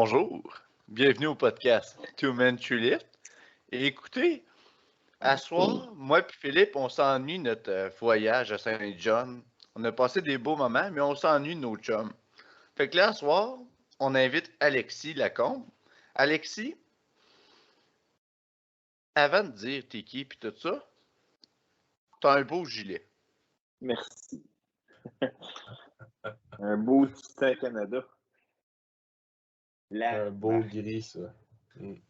Bonjour, bienvenue au podcast Two Men Two Lift. Et écoutez, à soir, moi et Philippe, on s'ennuie de notre voyage à Saint-John. On a passé des beaux moments, mais on s'ennuie de nos chums. Fait que là, à soir, on invite Alexis Lacombe. Alexis, avant de dire t'es qui et tout ça, t'as un beau gilet. Merci. Un beau Titan Canada. Un beau gris, ça.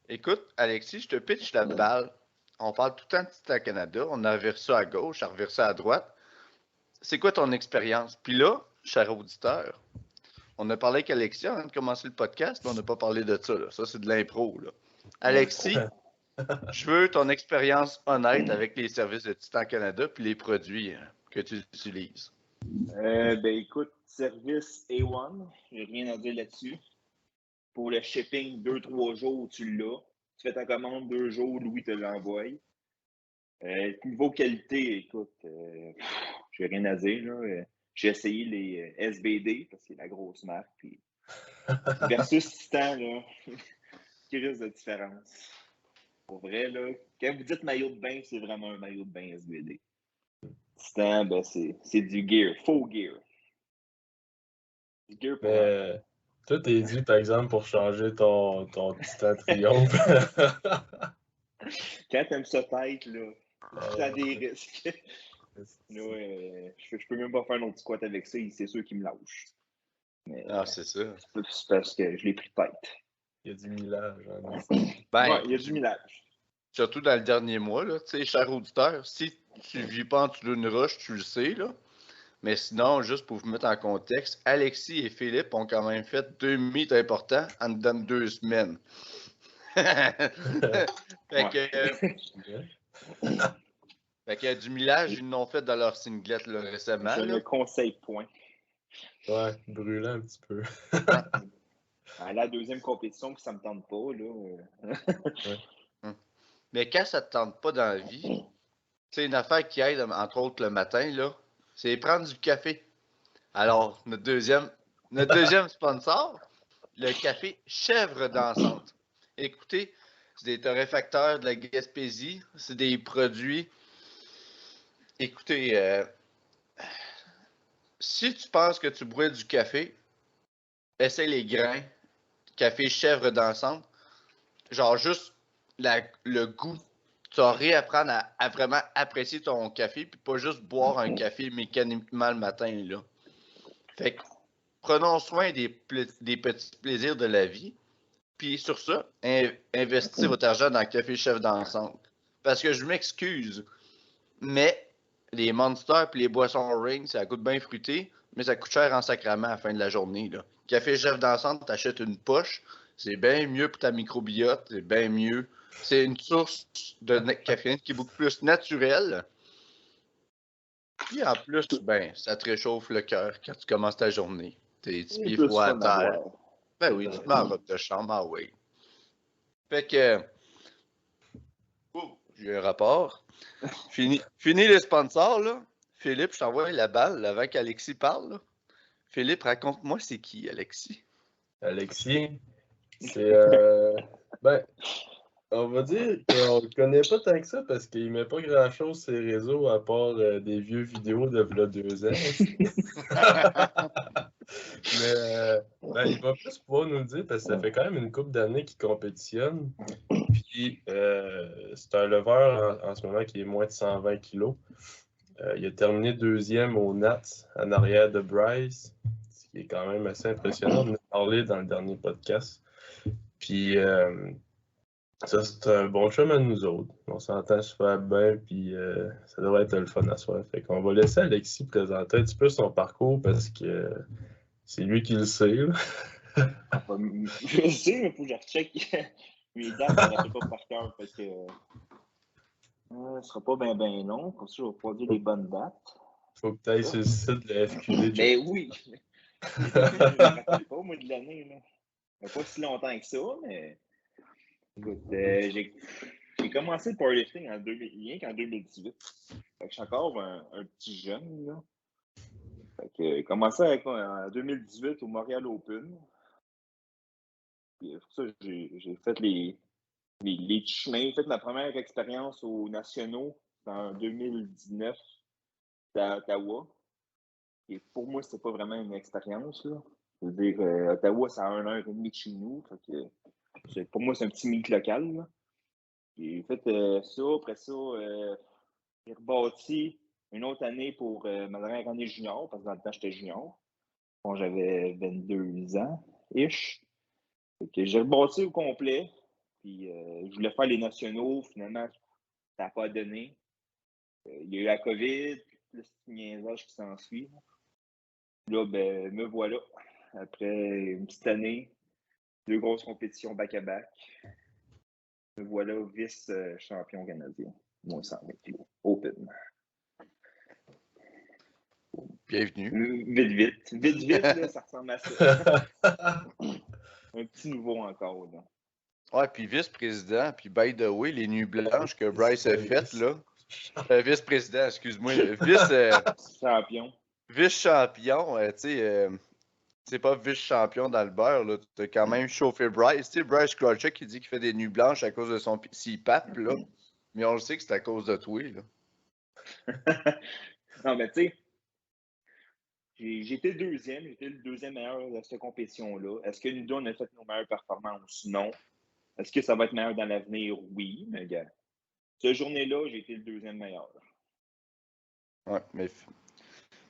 Écoute, Alexis, je te pitch la balle. On parle tout le temps de Titan Canada. On a reversé à gauche, on a reversé à droite. C'est quoi ton expérience? Puis là, cher auditeur, on a parlé avec Alexis avant de commencer le podcast, mais on n'a pas parlé de ça. Là. Ça, c'est de l'impro. Là. Alexis, je veux ton expérience honnête avec les services de Titan Canada puis les produits que tu utilises. Écoute, service A1, j'ai rien à dire là-dessus. Pour le shipping, 2-3 jours, tu l'as. Tu fais ta commande 2 jours, Louis te l'envoie. Niveau qualité, écoute, j'ai rien à dire. Là. J'ai essayé les SBD, parce que c'est la grosse marque. Puis versus Titan, là, qui risque de différence. Pour vrai, là, quand vous dites maillot de bain, c'est vraiment un maillot de bain SBD. Titan, ben, c'est du gear, faux gear. Du gear pour Mais toi, t'es dû, par exemple, pour changer ton Titan Triomphe. Quand t'aimes ça tête, là, t'as des risques. Là, je peux même pas faire mon petit squat avec ça, c'est sûr qu'il me lâche. Mais, c'est ça. c'est parce que je l'ai pris de tête. Il y a du millage. Hein, Ben, il y a du millage. Surtout dans le dernier mois, là, tu sais, cher auditeur, si tu vis pas en dessous d'une roche, tu le sais, là. Mais sinon, juste pour vous mettre en contexte, Alexis et Philippe ont quand même fait 2 mythes importants en dedans de 2 semaines. fait que du millage, ils l'ont fait dans leur singlet là, récemment. Je ne conseille point. Ouais, brûlant un petit peu. À la deuxième compétition, que ça me tente pas, là. Mais quand ça te tente pas dans la vie, c'est une affaire qui aide, entre autres le matin, là, c'est prendre du café. Alors, notre deuxième sponsor, le café Chèvre Dansante. Écoutez, c'est des torréfacteurs de la Gaspésie. C'est des produits. Écoutez, si tu penses que tu bois du café, essaie les grains. Café Chèvre Dansante. Genre juste le goût. Tu vas réapprendre à vraiment apprécier ton café, puis pas juste boire un café mécaniquement le matin, là. Fait que prenons soin des petits plaisirs de la vie. Puis sur ça, investissez votre argent dans le café chef d'ensemble. Parce que je m'excuse, mais les Monsters et les boissons Ring, ça coûte bien fruité, mais ça coûte cher en sacrament à la fin de la journée. Là. Café chef d'ensemble, t'achètes une poche, c'est bien mieux pour ta microbiote, c'est bien mieux. C'est une source de caféine qui est beaucoup plus naturelle. Puis en plus, ben, ça te réchauffe le cœur quand tu commences ta journée. Tes petits pieds froids à terre. Ben oui, tu te mets en robe de chambre, ah oui. Fait que. J'ai un rapport. Fini les sponsors, là. Philippe, je t'envoie la balle avant qu'Alexis parle. Là. Philippe, raconte-moi c'est qui, Alexis? Alexis, c'est. Ben, on va dire qu'on le connaît pas tant que ça parce qu'il met pas grand-chose sur les réseaux à part des vieux vidéos de v'là 2 ans. Mais il va plus pouvoir nous le dire parce que ça fait quand même une couple d'années qu'il compétitionne. Puis c'est un leveur en ce moment qui est moins de 120 kilos. Il a terminé 2e au Nats en arrière de Bryce, ce qui est quand même assez impressionnant. On en a parlé dans le dernier podcast. Puis ça, c'est un bon chum à nous autres. On s'entend super bien, puis ça devrait être le fun à soir. Fait qu'on va laisser Alexis présenter un petit peu son parcours parce que c'est lui qui le sait. Je sais, mais il faut que je recheck mes dates, je ne me rappelle pas par cœur. Fait que ce ne sera pas bien long. Comme ça, je vais pouvoir dire les bonnes dates. Faut que tu ailles sur le site de la FQD. Ben oui! Je ne me rappelle pas, moi, de l'année. Là. Il n'y a pas si longtemps que ça, mais écoute, j'ai commencé le powerlifting rien qu'en 2018. Fait que je suis encore un petit jeune. Là. Fait que j'ai commencé en 2018 au Montréal Open. Puis, pour ça, j'ai fait les chemins. J'ai fait ma première expérience aux nationaux en 2019 à Ottawa. Et pour moi, c'était pas vraiment une expérience, là. Je veux dire, Ottawa, c'est à 1h30 de chez nous. Fait que, pour moi, c'est un petit mythe local, là. J'ai fait ça. Après ça, j'ai rebâti une autre année pour ma dernière année junior, parce que dans le temps, j'étais junior. Bon, j'avais 22 ans-ish. Fait que j'ai rebâti au complet. Puis je voulais faire les nationaux. Finalement, ça n'a pas donné. Il y a eu la COVID, puis plus le niaisage qui s'ensuit. Là, ben, me voilà. Après une petite année, 2 grosses compétitions back-à-back. Me voilà vice-champion canadien. Moins 120 kilos. Open. Bienvenue. Vite, là, ça ressemble à ça. Un petit nouveau encore, là. Ouais, puis vice-président, puis by the way, les nuits blanches que Bryce a faites, là. Vice-président, excuse-moi. Champion. Vice-champion, tu sais, c'est pas vice-champion dans le beurre, là. T'as quand même chauffé Bryce. Tu sais, Bryce Krawczyk qui dit qu'il fait des nuits blanches à cause de son CPAP, là. Mais on le sait que c'est à cause de toi, là. Non, mais tu sais, j'étais le deuxième meilleur de cette compétition-là. Est-ce que nous deux, on a fait nos meilleures performances? Non. Est-ce que ça va être meilleur dans l'avenir? Oui, mais gars, cette journée-là, j'ai été le deuxième meilleur. Ouais, mais.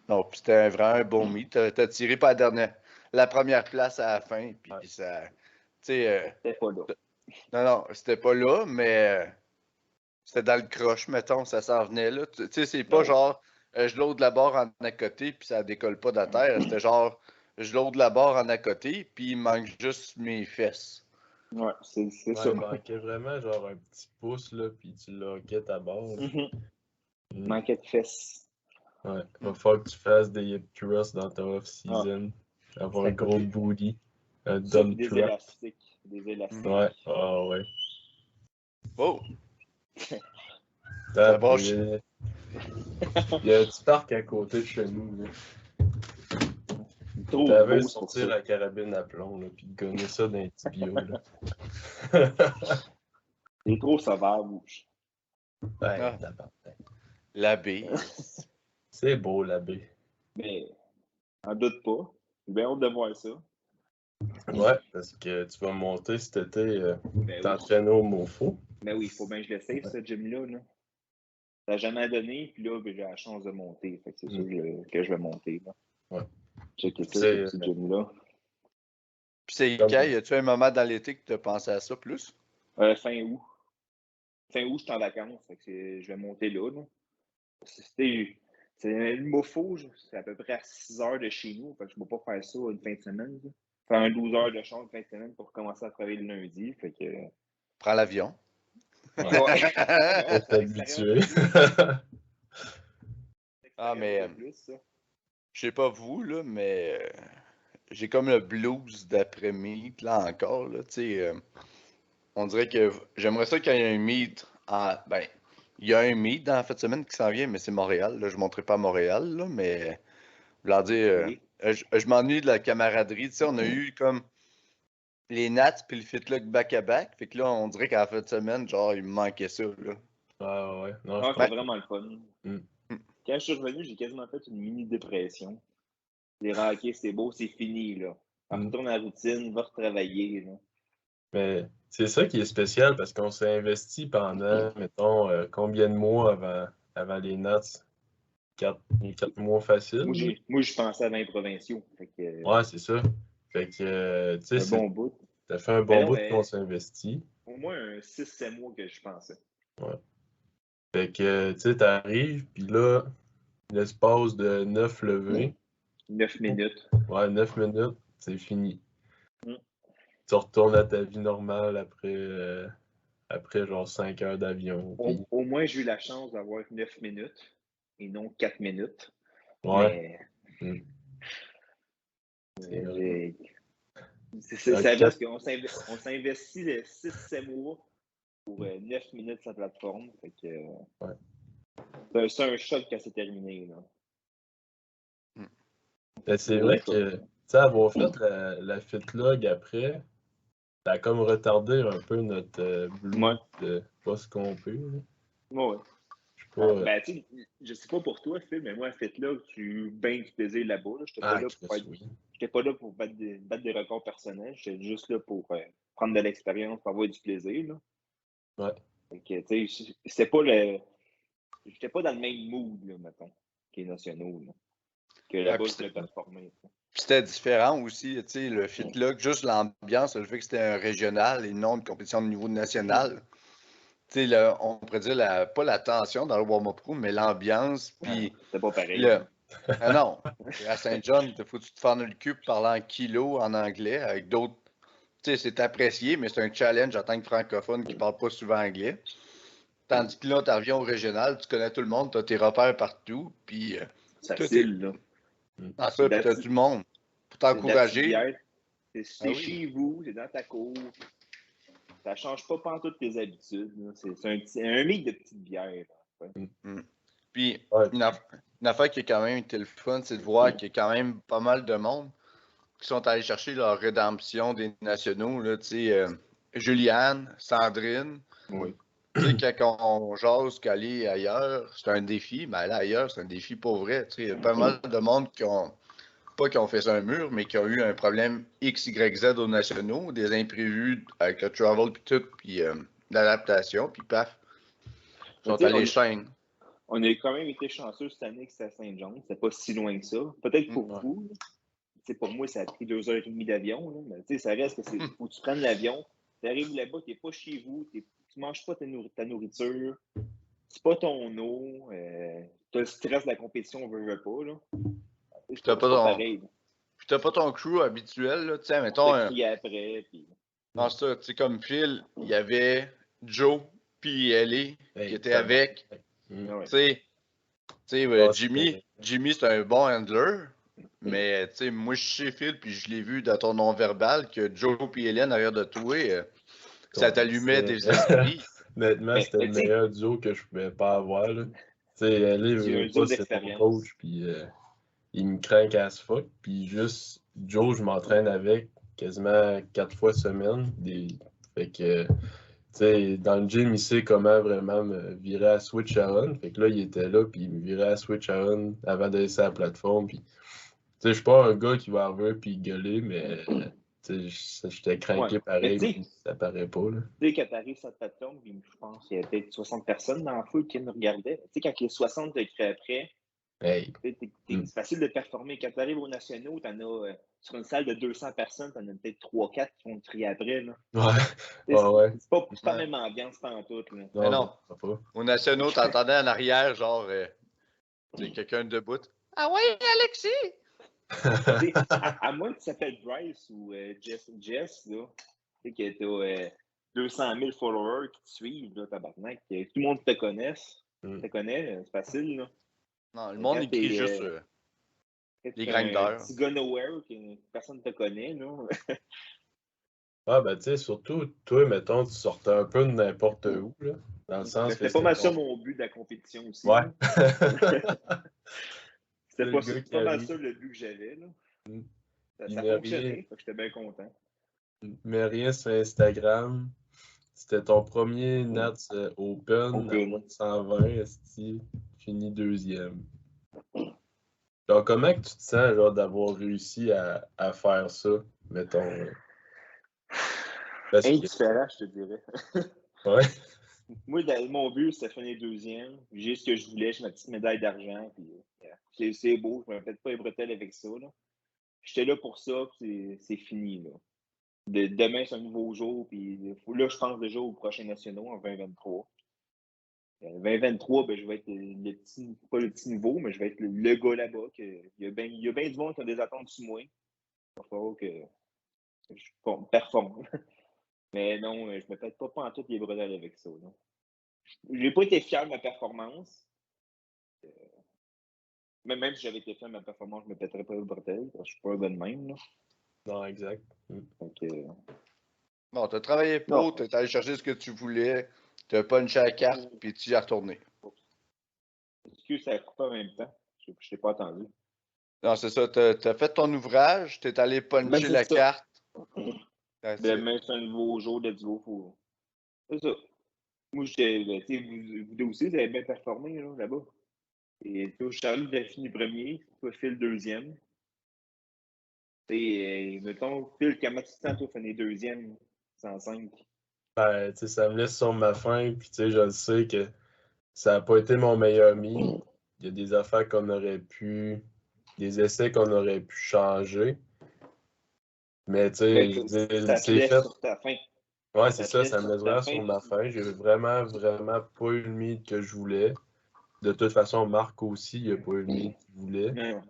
Non, puis c'était vraiment un bon meet. T'as tiré pas la première place à la fin, puis ça. Tu sais. C'était pas là. Non, c'était pas là, mais c'était dans le croche, mettons, ça s'en venait là. Tu sais, c'est pas genre je load la barre en à côté, puis ça décolle pas de la terre. C'était genre je load la barre en à côté, puis il manque juste mes fesses. Ouais, c'est ça. Il manquait vraiment genre un petit pouce, là, puis tu lockais ta barre. Manquait de fesses. Ouais, il va falloir que tu fasses des hip thrusts dans ta off-season. Avoir un gros booty. Un dump des truck. élastiques. Des élastiques. Ouais, ouais. Oh! Il y a un petit parc à côté de chez nous. T'avais sortir la carabine à plomb, là, puis gonner ça dans un petit bio. C'est trop sauvage. Ouais, l'abbé. C'est beau, l'abbé. Mais, en doute pas. J'ai bien hâte de voir ça. Ouais, parce que tu vas monter cet été, t'entraîner au MoFo. Ben oui, il faut bien que je l'essaye, ce gym-là. Là. Ça n'a jamais donné, puis là, ben, j'ai la chance de monter. Fait que c'est sûr que je vais monter. Là. Ouais. Checker ça, ce petit gym-là. Puis c'est quand? Y a-tu un moment dans l'été que tu as pensé à ça plus? Fin août. Fin août, je suis en vacances. Fait que je vais monter là. C'est le MoFo, c'est à peu près à 6 heures de chez nous. Fait que je ne peux pas faire ça une fin de semaine. Là. Faire un 12 heures de champ une fin de semaine pour commencer à travailler le lundi. Fait que... Prends l'avion. Ouais. T'es habitué. Ah, mais je sais pas vous, là, mais j'ai comme le blues d'après-midi, là encore, là, tu sais. On dirait que j'aimerais ça qu'il y ait un meet ben, il y a un meet dans la fin de semaine qui s'en vient, mais c'est Montréal, là. Je ne montrerai pas à Montréal, là, mais vouloir dire, je m'ennuie de la camaraderie. Tu sais, on a eu comme les Nats puis le Fitlock back-à-back. Fait que là, on dirait qu'à la fin de semaine, genre, il me manquait ça, là. Ah ouais. Non, c'était vraiment le fun. Mm. Quand je suis revenu, j'ai quasiment fait une mini-dépression. Les raquets, c'est beau, c'est fini, là. On retourne à la routine, va retravailler, là. Mais c'est ça qui est spécial parce qu'on s'est investi pendant, mettons, combien de mois avant les Nats? 4 mois faciles. Moi, je pensais à 20 provinciaux. Fait que, ouais, c'est ça. Fait que, tu sais, un bon bout. Ça fait un bon bout qu'on s'est investi. Au moins un 6-7 mois que je pensais. Ouais. Fait que, tu sais, t'arrives, puis là, l'espace de 9 levées. 9 minutes. Ouais, 9 minutes, c'est fini. Tu retournes à ta vie normale après genre 5 heures d'avion. Puis... Au moins, j'ai eu la chance d'avoir 9 minutes et non 4 minutes. Ouais. Mais... C'est parce qu'on s'investit 6-7 mois pour 9 minutes sur la plateforme. Fait que, c'est un choc quand c'est terminé. Là. Ben, c'est vrai que, tu sais, avoir fait la FitLog après, ça a comme retardé un peu notre blue Ouais. de pas ce qu'on peut. Là. Ouais. Je sais pas. Ben, tu sais, je sais pas pour toi, Phil, mais moi, faites-là, j'ai eu bien du plaisir là-bas. Là. Chris, oui. J'étais pas là pour battre des records personnels. J'étais juste là pour prendre de l'expérience, pour avoir du plaisir. Là. Ouais. Fait que, tu sais, c'était pas le. J'étais pas dans le même mood, là, mettons, que les nationaux. Là. Que là-bas, je voulais performer. Puis c'était différent aussi, tu sais, le fit-là, juste l'ambiance, le fait que c'était un régional et non une compétition de niveau national. Tu sais, on pourrait dire, pas la tension dans le warm-up room, mais l'ambiance, puis C'était pas pareil. Ah non, à Saint-John, il faut que tu te fendre le cul pour parler en kilo en anglais avec d'autres. Tu sais, c'est apprécié, mais c'est un challenge en tant que francophone qui parle pas souvent anglais. Tandis que là, tu reviens au régional, tu connais tout le monde, tu as tes repères partout, puis C'est facile, là. en ça, puis tu as tout le monde pour t'encourager. C'est chez vous, c'est dans ta cour. Ça change pas pantoute tes habitudes. C'est un mix de petites bières. Puis, une affaire qui est quand même été le fun, c'est de voir qu'il y a quand même pas mal de monde qui sont allés chercher leur rédemption des nationaux. Là, Juliane, Sandrine. Oui. Quand on jase qu'aller ailleurs, c'est un défi, mais aller ailleurs, c'est un défi pour vrai. Il y a pas mal de monde qui ont fait un mur, mais qui ont eu un problème X, Y, Z aux nationaux, des imprévus avec le travel puis tout, puis l'adaptation, puis paf, ils sont allés chaîne. On a quand même été chanceux cette année que c'était à Saint-Jean. C'était pas si loin que ça. Peut-être pour vous. Pour moi, ça a pris 2h30 d'avion. Mais ça reste que faut que tu prennes l'avion. Tu arrives là-bas, tu n'es pas chez vous. Tu manges pas ta nourriture. C'est pas ton eau. Tu as le stress de la compétition, on veut pas. Là. T'as pas ton crew habituel. Tu sais, mettons. Après. Puis... Non, ça, tu sais, comme Phil, il y avait Joe puis Ellie qui étaient avec. Tu sais, Jimmy, c'est un bon handler. Mais, tu sais, moi, je suis chez Phil, puis je l'ai vu dans ton non-verbal que Joe et Hélène, arrière de toi, ça t'allumait des esprits. Honnêtement, c'était le meilleur duo que je pouvais pas avoir. Tu sais, Ellie, c'est mon coach, puis il me craint as fuck. Puis juste, Joe, je m'entraîne avec quasiment 4 fois semaine. Fait que, tu sais, dans le gym, il sait comment vraiment me virer à switch à on. Fait que là, il était là, puis il me virait à switch à on avant de laisser la plateforme. Puis, tu sais, je suis pas un gars qui va arriver puis gueuler, mais j'étais craqué pareil, puis ça paraît pas. Tu sais, quand t'arrives sur la plateforme, je pense qu'il y a peut-être 60 personnes dans la foule qui me regardaient. Tu sais, quand il y a 60 degrés après, c'est facile de performer. Quand tu arrives aux nationaux, t'en as sur une salle de 200 personnes, t'en as peut-être 3-4 qui vont te crier après. Là. Ouais. C'est pas la même ambiance pantoute. Là. Mais non. Aux nationaux, t'entendais en arrière, genre, quelqu'un debout. Ah ouais, Alexis! à moins que tu t'appelles Bryce ou Jess, là, tu sais, que t'as 200 000 followers qui te suivent, là, tabarnak, que tout le monde te connaisse. Te connaît, c'est facile, là. Non, le monde écrit juste les grindeurs. Si gars nowhere, que personne ne te connaît, là. Ah, ben, tu sais, surtout, toi, mettons, tu sortais un peu de n'importe où, là. Dans le sens que c'était pas mal ça mon but de la compétition aussi. Ouais. C'était pas mal ça le but que j'avais, là. Ça fonctionnait, fait que j'étais bien content. Mais rien sur Instagram. C'était ton premier Nats Open. 120, esti, fini deuxième. Alors, comment que tu te sens, genre, d'avoir réussi à faire ça, mettons? Indifférent, je te dirais. Ouais. Moi, mon but, c'était finir deuxième. J'ai ce que je voulais, j'ai ma petite médaille d'argent. C'est beau, je ne me fais pas les bretelles avec ça. J'étais là pour ça, puis c'est fini. Là. Demain, c'est un nouveau jour. Puis là, je pense déjà aux prochains nationaux en 2023. 2023, ben, je vais être pas le petit nouveau, mais je vais être le gars là-bas. Il y a bien du monde qui a des attentes sur moi. Il va falloir que je performe. Mais non, je me pète pas en toutes les bretelles avec ça. Je n'ai pas été fier de ma performance. Mais même si j'avais été fier de ma performance, je ne me pèterais pas les bretelles. Parce que je suis pas un bon de même. Là. Non, exact. Donc, non, tu as travaillé pour, tu es allé chercher ce que tu voulais, tu as punché la carte, puis tu y es retourné. Excuse, ça a coupé en même temps. Je ne t'ai pas attendu. Non, c'est ça. Tu as fait ton ouvrage, tu es allé puncher la carte. Tu Demain, c'est un nouveau jour de duo. C'est ça. Moi, vous deux aussi, vous avez bien performé là-bas. Et toi, Charlie a fini premier, toi, Phil deuxième. Mettons, Phil, comment tu te sens, toi, finir deuxième, 105? Ben, tu sais, ça me laisse sur ma faim, puis tu sais, je le sais que ça n'a pas été mon meilleur meet. Il y a des affaires qu'on aurait pu, des essais qu'on aurait pu changer. Mais tu sais, je veux dire, Ça te c'est laisse fait. sur ta fin. Ouais, c'est Ça te ça, laisse ça me laisse sur ta vraiment fin. sur ma faim. J'ai vraiment, vraiment pas eu le meet que je voulais. De toute façon, Marc aussi, il n'a pas eu le meet qu'il voulait. Non.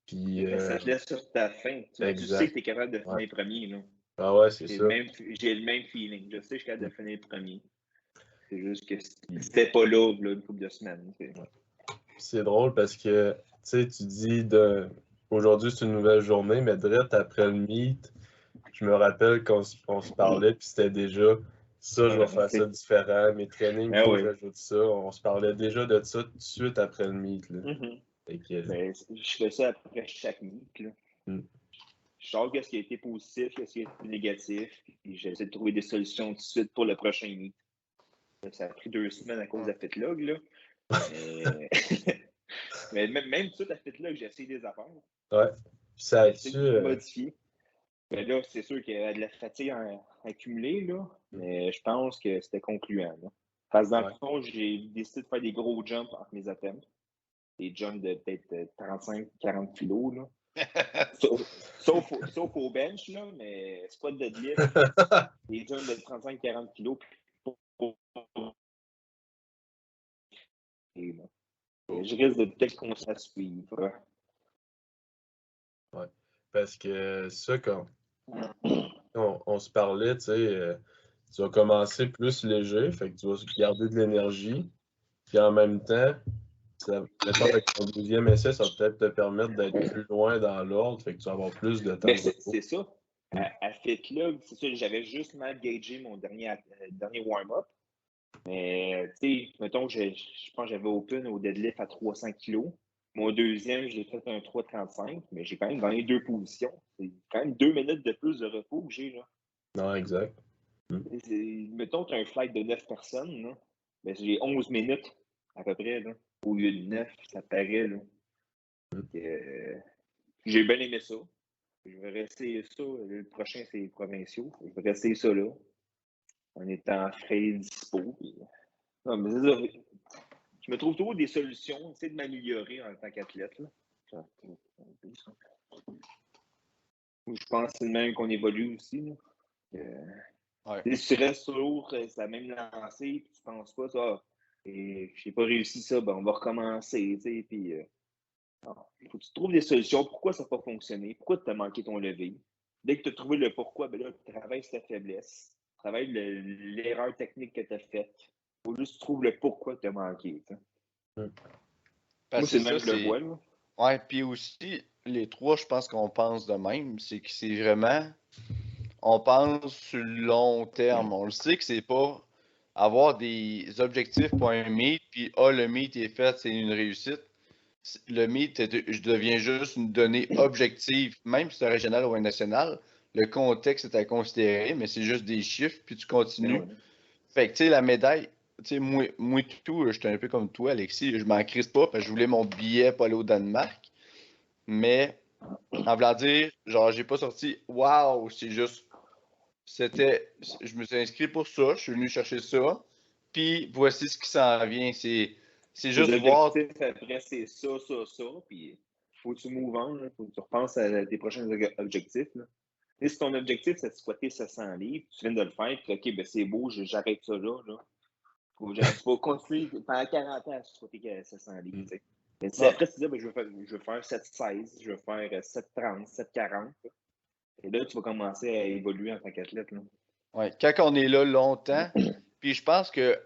Puis, Mais ça te laisse sur ta fin. Tu sais exact. que tu es capable de finir Ouais. premier. Là. Ah ouais, c'est ça. J'ai le même feeling. Je sais que je suis capable de finir premier. C'est juste que c'était pas là, une couple de semaines. C'est drôle parce que, tu sais, tu dis aujourd'hui c'est une nouvelle journée, mais direct après le meet, je me rappelle qu'on se parlait, puis c'était déjà ça, je vais faire ça différent. Mes trainings, il faut que j'ajoute ça. On se parlait déjà de ça tout de suite après le meet. Là. Mais je fais ça après chaque meet. Là. Je sors ce qui a été positif, ce qui a été négatif, puis j'essaie de trouver des solutions tout de suite pour le prochain meet. Ça a pris 2 semaines à cause de la fitlog, là. Mais même tout de suite, la fitlog, j'ai essayé des affaires. Ouais. Puis ça a-tu. Modifié. Mais là, c'est sûr qu'il y a de la fatigue accumulée, là. Mais je pense que c'était concluant. Là. Parce que dans le fond, j'ai décidé de faire des gros jumps entre mes attempts. Des jumps de peut-être 35-40 kilos, là. sauf au bench, là, mais squat deadlift, des jumps de 35-40 kilos. Je risque de peut-être qu'on se suivre. Ouais. Parce que ça, quand on se parlait, tu sais, tu vas commencer plus léger, fait que tu vas garder de l'énergie. Puis en même temps, mettons, avec ton deuxième essai, ça va peut-être te permettre d'être plus loin dans l'ordre, fait que tu vas avoir plus de temps de repos. C'est ça. À FitLog, c'est ça, j'avais juste mal gagé mon dernier warm-up. Mais, tu sais, mettons que je pense que j'avais open au deadlift à 300 kg. Mon deuxième, j'ai fait un 3,35, mais j'ai quand même gagné 2 positions. C'est quand même 2 minutes de plus de repos que j'ai, là. Non, exact. Mettons que tu as un flight de 9 personnes, là. Ben, j'ai 11 minutes, à peu près, là. Au lieu de 9, ça paraît, là. J'ai bien aimé ça. Je vais rester ça. Le prochain, c'est les provinciaux. Je vais rester ça là. En étant frais et dispo. Non, mais c'est ça. Je me trouve toujours des solutions, essayer de m'améliorer en tant qu'athlète. Je pense que c'est le même qu'on évolue aussi. Si tu restes toujours sur la même lancée et tu ne penses pas ça, et je n'ai pas réussi ça, ben on va recommencer. Puis, il faut que tu trouves des solutions. Pourquoi ça n'a pas fonctionné? Pourquoi tu as manqué ton lever? Dès que tu as trouvé le pourquoi, ben là, tu travailles sur ta faiblesse. Tu travailles l'erreur technique que tu as faite. Il faut juste que tu trouves le pourquoi tu as manqué. Moi, c'est le même que je le vois. Là. Ouais, puis aussi, les trois, je pense qu'on pense de même. C'est que c'est vraiment. On pense sur le long terme. On le sait que c'est pas avoir des objectifs pour un meet, puis le meet est fait, c'est une réussite. Le meet devient juste une donnée objective, même si c'est régional ou un national. Le contexte est à considérer, mais c'est juste des chiffres, puis tu continues. Fait que, tu sais, la médaille, tu sais, moi tout, j'étais un peu comme toi, Alexis. Je m'en crisse pas, parce que je voulais mon billet pour aller au Danemark. Mais, en voulant dire, genre, j'ai pas sorti, waouh, c'est juste. Je me suis inscrit pour ça, je suis venu chercher ça. Puis, voici ce qui s'en vient. C'est juste voir. Après, c'est ça, puis faut que tu move on, faut que tu repenses à tes prochains objectifs. Là. Et si ton objectif, c'est de squatter 700 livres, tu viens de le faire, puis OK, ben c'est beau, j'arrête ça là. Tu vas continuer pendant 40 ans à squatter 700 livres. Mais si après, tu te dis, ben, je veux faire 716, je veux faire 730, 740. Et là, tu vas commencer à évoluer en tant qu'athlète. Ouais, quand on est là longtemps, puis je pense que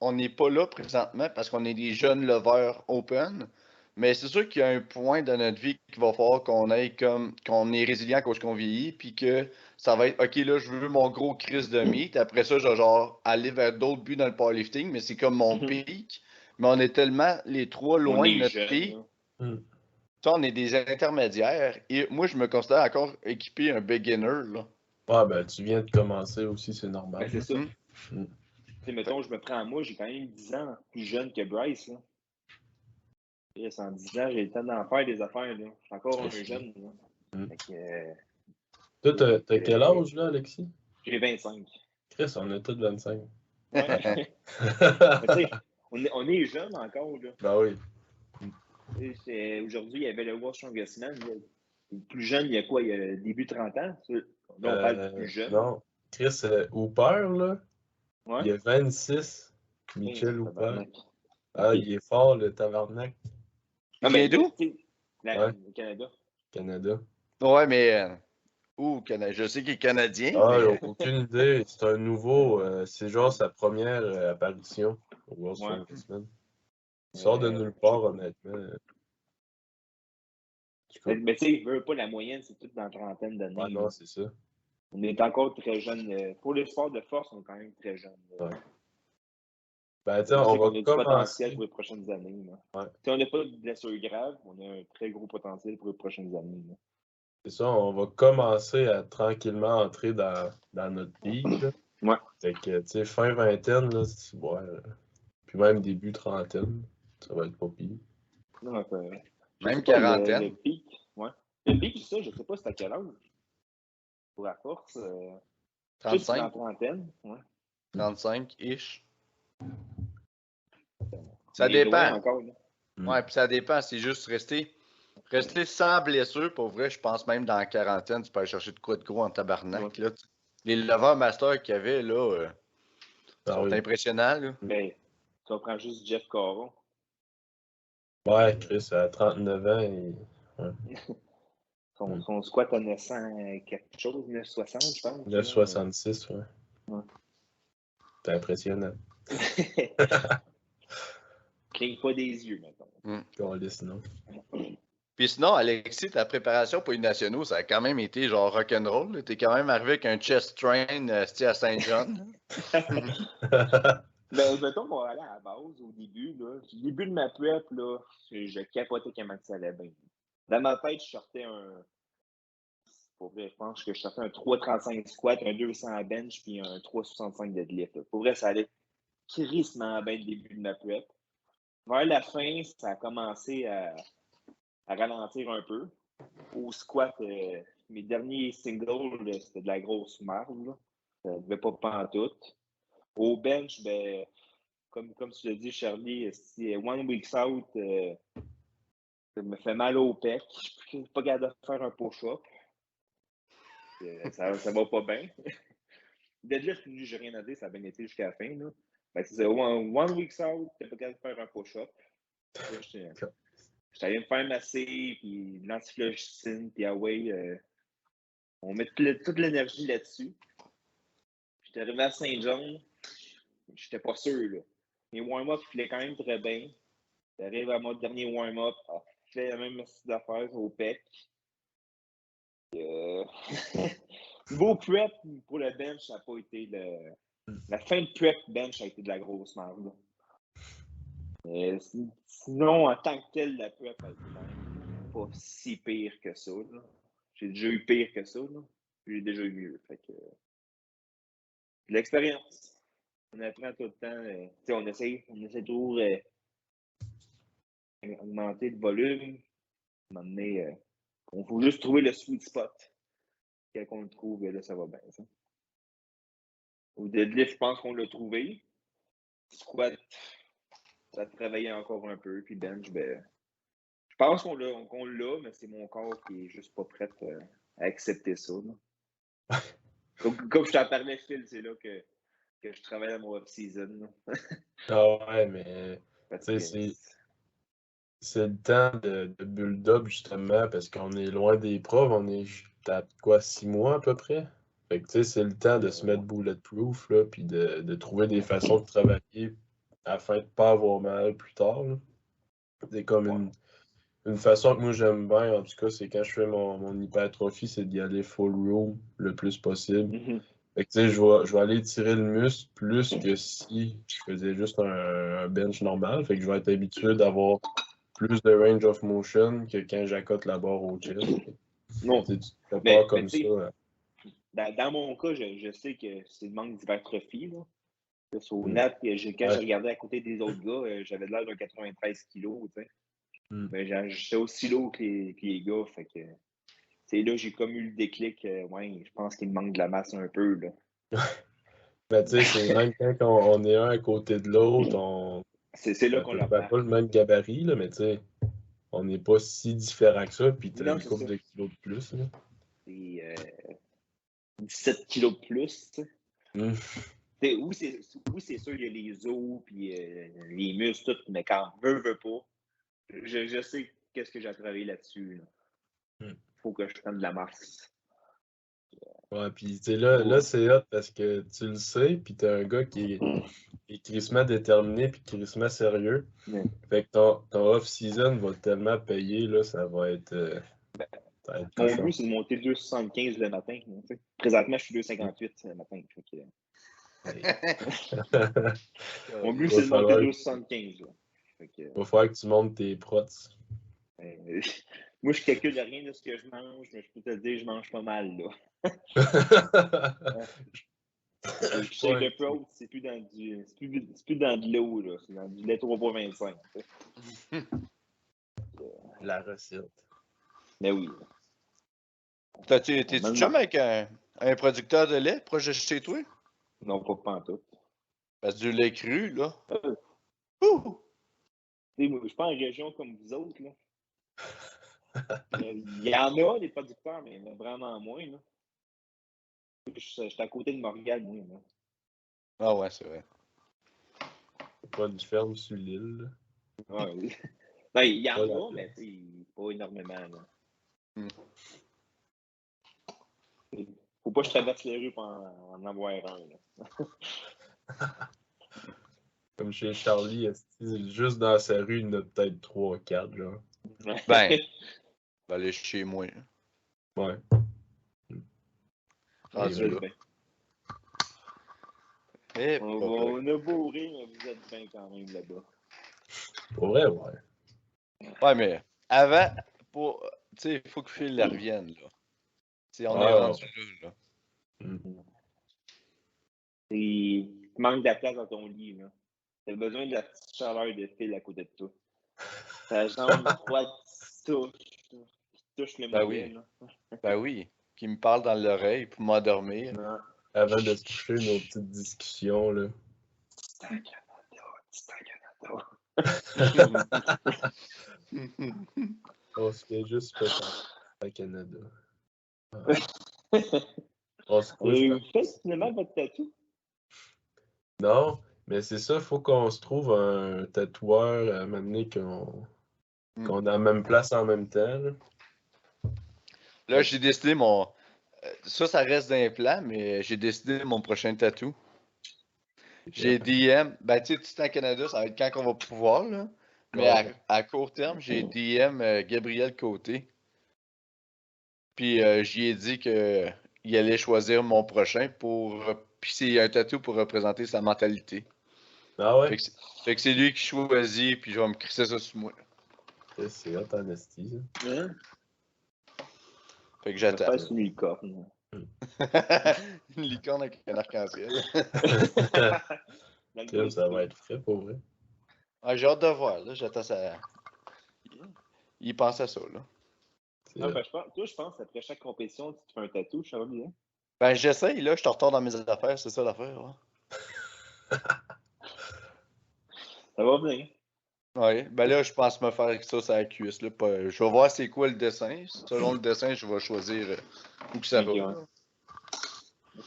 on n'est pas là présentement parce qu'on est des jeunes lovers open, mais c'est sûr qu'il y a un point dans notre vie qu'il va falloir qu'on aille qu'on est résilient à cause qu'on vieillit, puis que ça va être, OK, là, je veux mon gros crise de meat, après ça, je vais genre aller vers d'autres buts dans le powerlifting, mais c'est comme mon pic, mais on est tellement les trois loin de notre pic. On est des intermédiaires, et moi, je me considère encore équipé un beginner, là. Ouais, ben, tu viens de commencer aussi, c'est Ben, normal. c'est ça. Mm. Tu sais, mettons, je me prends à moi, j'ai quand même 10 ans plus jeune que Bryce. Là. Yes, en 10 ans, j'ai le temps d'en faire des affaires. Là. Je suis encore un C'est ça. jeune. Là. Mm. Fait que, Toi, t'as quel âge, là, Alexis? j'ai 25. Chris, on a tous 25. Ouais. Mais tu sais, on est jeunes encore. Là. Ben oui. Aujourd'hui, il y avait le World Strongest Man. Là. Le plus jeune, il y a quoi? Il y a début 30 ans? Là, on parle du plus jeune. Non. Chris Hooper, là, Ouais. il a 26. Michel Hooper. Tabarnak. Ah, Ok. il est fort, le tabarnak. Il Ah, vient mais d'où? tu sais, Ouais. le Canada. Canada. Ouais, mais. Je sais qu'il est Canadien, Ah, mais. aucune idée. C'est un nouveau. C'est genre sa première apparition au World Ouais. Strongest Man. Il sort de nulle part, honnêtement. Mais tu sais, veux pas la moyenne, c'est tout dans la trentaine d'années. Ah non, c'est ça. On est encore très jeune. Pour le sport de force, on est quand même très jeune. Ouais. Ben, tu On on sait va qu'on a du potentiel commencer. pour les prochaines années. Là. Ouais. Si on n'a pas de blessure grave, on a un très gros potentiel pour les prochaines années. Là. C'est ça, on va commencer à tranquillement entrer dans notre pic. Là. Ouais. Fait que, tu sais, fin vingtaine, là, puis même début trentaine, ça va être pas pire. Non, je Même sais pas, le quarantaine. pic. Ouais. Le pic, c'est ça, je sais pas c'est à quel âge. Pour la force. Je sais que c'est dans la 35, trentaine. Ouais. 35-ish. Ça Il est loin dépend. encore. Là. Ouais, puis ça dépend. C'est juste rester sans blessure. Pour vrai, je pense même dans la quarantaine, tu peux aller chercher de quoi de gros en tabarnak. Ouais. Là. Les Lover Master qu'il y avait, là, Ah sont oui. impressionnants. Là. Mais tu prends juste Jeff Caron. Ouais, Chris, à 39 ans, ouais. Son squat à 900 quelque chose, 960, je pense. 9,66, ouais. Ouais. C'est impressionnant. Cligne pas des yeux, maintenant. Calisse, non. Puis sinon, Alexis, ta préparation pour les nationaux, ça a quand même été genre rock'n'roll. T'es quand même arrivé avec un chest train à Saint-John. Ben, mettons qu'on va aller à la base au début. Là. Au début de ma prep, là, je capotais comment ça allait bien. Dans ma tête, je sortais un. Pour vrai, je pense que je sortais un 3,35 squat, un 200 bench, puis un 3,65 deadlift. Là. Pour vrai, ça allait crissement bien le début de ma prep. Vers la fin, ça a commencé à ralentir un peu. Au squat, mes derniers singles, là, c'était de la grosse marde. Là. Ça ne devait pas pantoute. Au bench, ben, comme tu l'as dit, Charlie, si one week out, ça me fait mal au pec. Je suis pas capable de faire un push-up. Ça va pas bien. Deadlift, j'ai rien à dire, ça a bien été jusqu'à la fin. Là. Ben, c'est ça, one week out, t'es pas capable de faire un push-up. J'étais allé me faire masser, puis de l'antiflogicine, puis away. On met toute l'énergie là-dessus. J'étais arrivé à Saint-John, j'étais pas sûr. Là. Mes warm-up filaient quand même très bien. J'arrive à mon dernier warm-up, fait la même affaires au pec. Niveau prep pour le bench, ça n'a pas été la fin de prep bench a été de la grosse merde. Sinon, en tant que tel, la prep a été quand même pas si pire que ça. Là. J'ai déjà eu pire que ça. Là. J'ai déjà eu mieux. Fait que, l'expérience. On apprend tout le temps. On essaie toujours d'augmenter le volume. Il faut juste trouver le sweet spot. Quand on le trouve, là, ça va bien. Ça. Au deadlift, je pense qu'on l'a trouvé. Squat, ça travaillait encore un peu. Puis bench, ben, je pense qu'on l'a, mais c'est mon corps qui est juste pas prêt à accepter ça. Comme je t'en parlais, Phil, c'est là que je travaille à mon off-season. Ah ouais, mais c'est le temps de build-up, justement, parce qu'on est loin des profs. On est à quoi, 6 mois à peu près? Fait que, tu sais, c'est le temps de se mettre bulletproof, là, puis de trouver des façons de travailler afin de ne pas avoir mal plus tard. Là. C'est comme une façon que moi j'aime bien, en tout cas, c'est quand je fais mon hypertrophie, c'est d'y aller full room le plus possible. Fait que, tu sais, je vais aller tirer le muscle plus que si je faisais juste un bench normal. Fait que je vais être habitué d'avoir plus de range of motion que quand j'accote la barre au chest. Non. Tu fais pas comme ça. Dans mon cas, je sais que c'est le manque d'hypertrophie. Là. Au Mm. net, quand je Ouais. regardais à côté des autres gars, j'avais l'air d'un 93 kilos. Tu sais. Mm. Mais j'étais aussi lourd que les gars. Fait que c'est là que j'ai comme eu le déclic. Ouais, je pense qu'il me manque de la masse un peu. Là. Ben, tu sais, c'est même quand on est un à côté de l'autre, C'est là qu'on ben, le remarque. pas le même gabarit, là, mais tu sais, on n'est pas si différent que ça, puis t'as Non, une c'est couple ça. de kilos de plus. Là. C'est 17 kilos de plus. Tu sais. Mm. Oui, c'est sûr, il y a les os puis les muscles, tout, mais quand veut pas, je sais qu'est-ce que j'ai travaillé là-dessus. Là. Mm. Faut que je prenne de la masse. Ouais, puis tu sais, là c'est hot parce que tu le sais, puis t'as un gars qui est crissement déterminé puis crissement sérieux. Ouais. Fait que ton off-season va tellement payer, là, ça va être Mon cochon. but, c'est de monter 2,75 le matin. Tu sais. Présentement, je suis 2,58 le matin. Fait que, mon but, Va c'est de monter falloir, 2,75. Là. Fait que, va falloir que tu montes tes protes. moi, je calcule rien de ce que je mange, mais je peux te dire, je mange pas mal. Là. Le shake Ouais. de Prout, c'est plus dans de l'eau, là. C'est dans du lait 3,25. La recette. Mais oui. T'es-tu Même chum avec un producteur de lait proche de chez toi? non, pas pantoute. Parce que du lait cru, là. Euh, Ouh! moi, je suis pas en région comme vous autres. Là. Il y en a des producteurs, mais il y en a vraiment moins. Là. Je suis à côté de Montréal, moi. Là. Ah ouais, c'est vrai. Pas une ferme sur l'île. Ouais, oui. Ben, il y en Pas la a, mais place. pas énormément. Là. Hmm. Faut pas que je traverse les rues pour en avoir un. Là. Comme chez Charlie, juste dans sa rue, il y en a peut-être 3-4, genre. Ben, va aller chez moi. Ouais. Rendu là. bien. Eh, On a beau rire, mais vous êtes bien quand même là-bas. Pour vrai, ouais. ouais, mais avant, tu sais, il faut que Phil la revienne, là. T'sais, on est Ah, rendu là. mm. Il manque de place dans ton lit. Là. T'as besoin de la petite chaleur de fil à côté de toi. Ta jambe froide qui touche le Ben mollet. oui. Là. Ben oui. Qui me parle dans l'oreille pour m'endormir. Non. Avant de se coucher, nos petites discussions, là. C'est un Canada. On se fait juste fait à Canada. On se couche. Avez-vous fait finalement votre tatou? Non, mais c'est ça, faut qu'on se trouve un tatoueur à m'amener qu'on a la même place en même temps. Là. Là, j'ai décidé mon. Ça reste dans les plans, mais j'ai décidé mon prochain tatou. J'ai DM. Ben, tu sais, tout en Canada, ça va être quand on va pouvoir, là. Mais Ouais. à court terme, j'ai DM Gabriel Côté. Puis j'y ai dit que il allait choisir mon prochain pour. Puis c'est un tatou pour représenter sa mentalité. Ah ouais? Fait que c'est lui qui choisit, puis je vais me crisser ça sur moi. C'est hot en esti, ça. Hein? Fait que Je vais j'attends. faire une licorne. Une licorne avec un arc-en-ciel. Dans le Crème, ça bas va du être frais pour vrai. Ah, j'ai hâte de voir, là. J'attends ça. Il pense à ça, là. C'est Ah, hot. ben, je pense qu'après chaque compétition, tu te fais un tatou, ça va bien. Ben, j'essaye, là. Je te retourne dans mes affaires, c'est ça l'affaire, là. Ça va bien. Ouais. Ben là, je pense me faire ça sur la cuisse, là. Je vais voir c'est quoi le dessin. Selon le dessin, je vais choisir où que ça Ok, va. ouais. Là.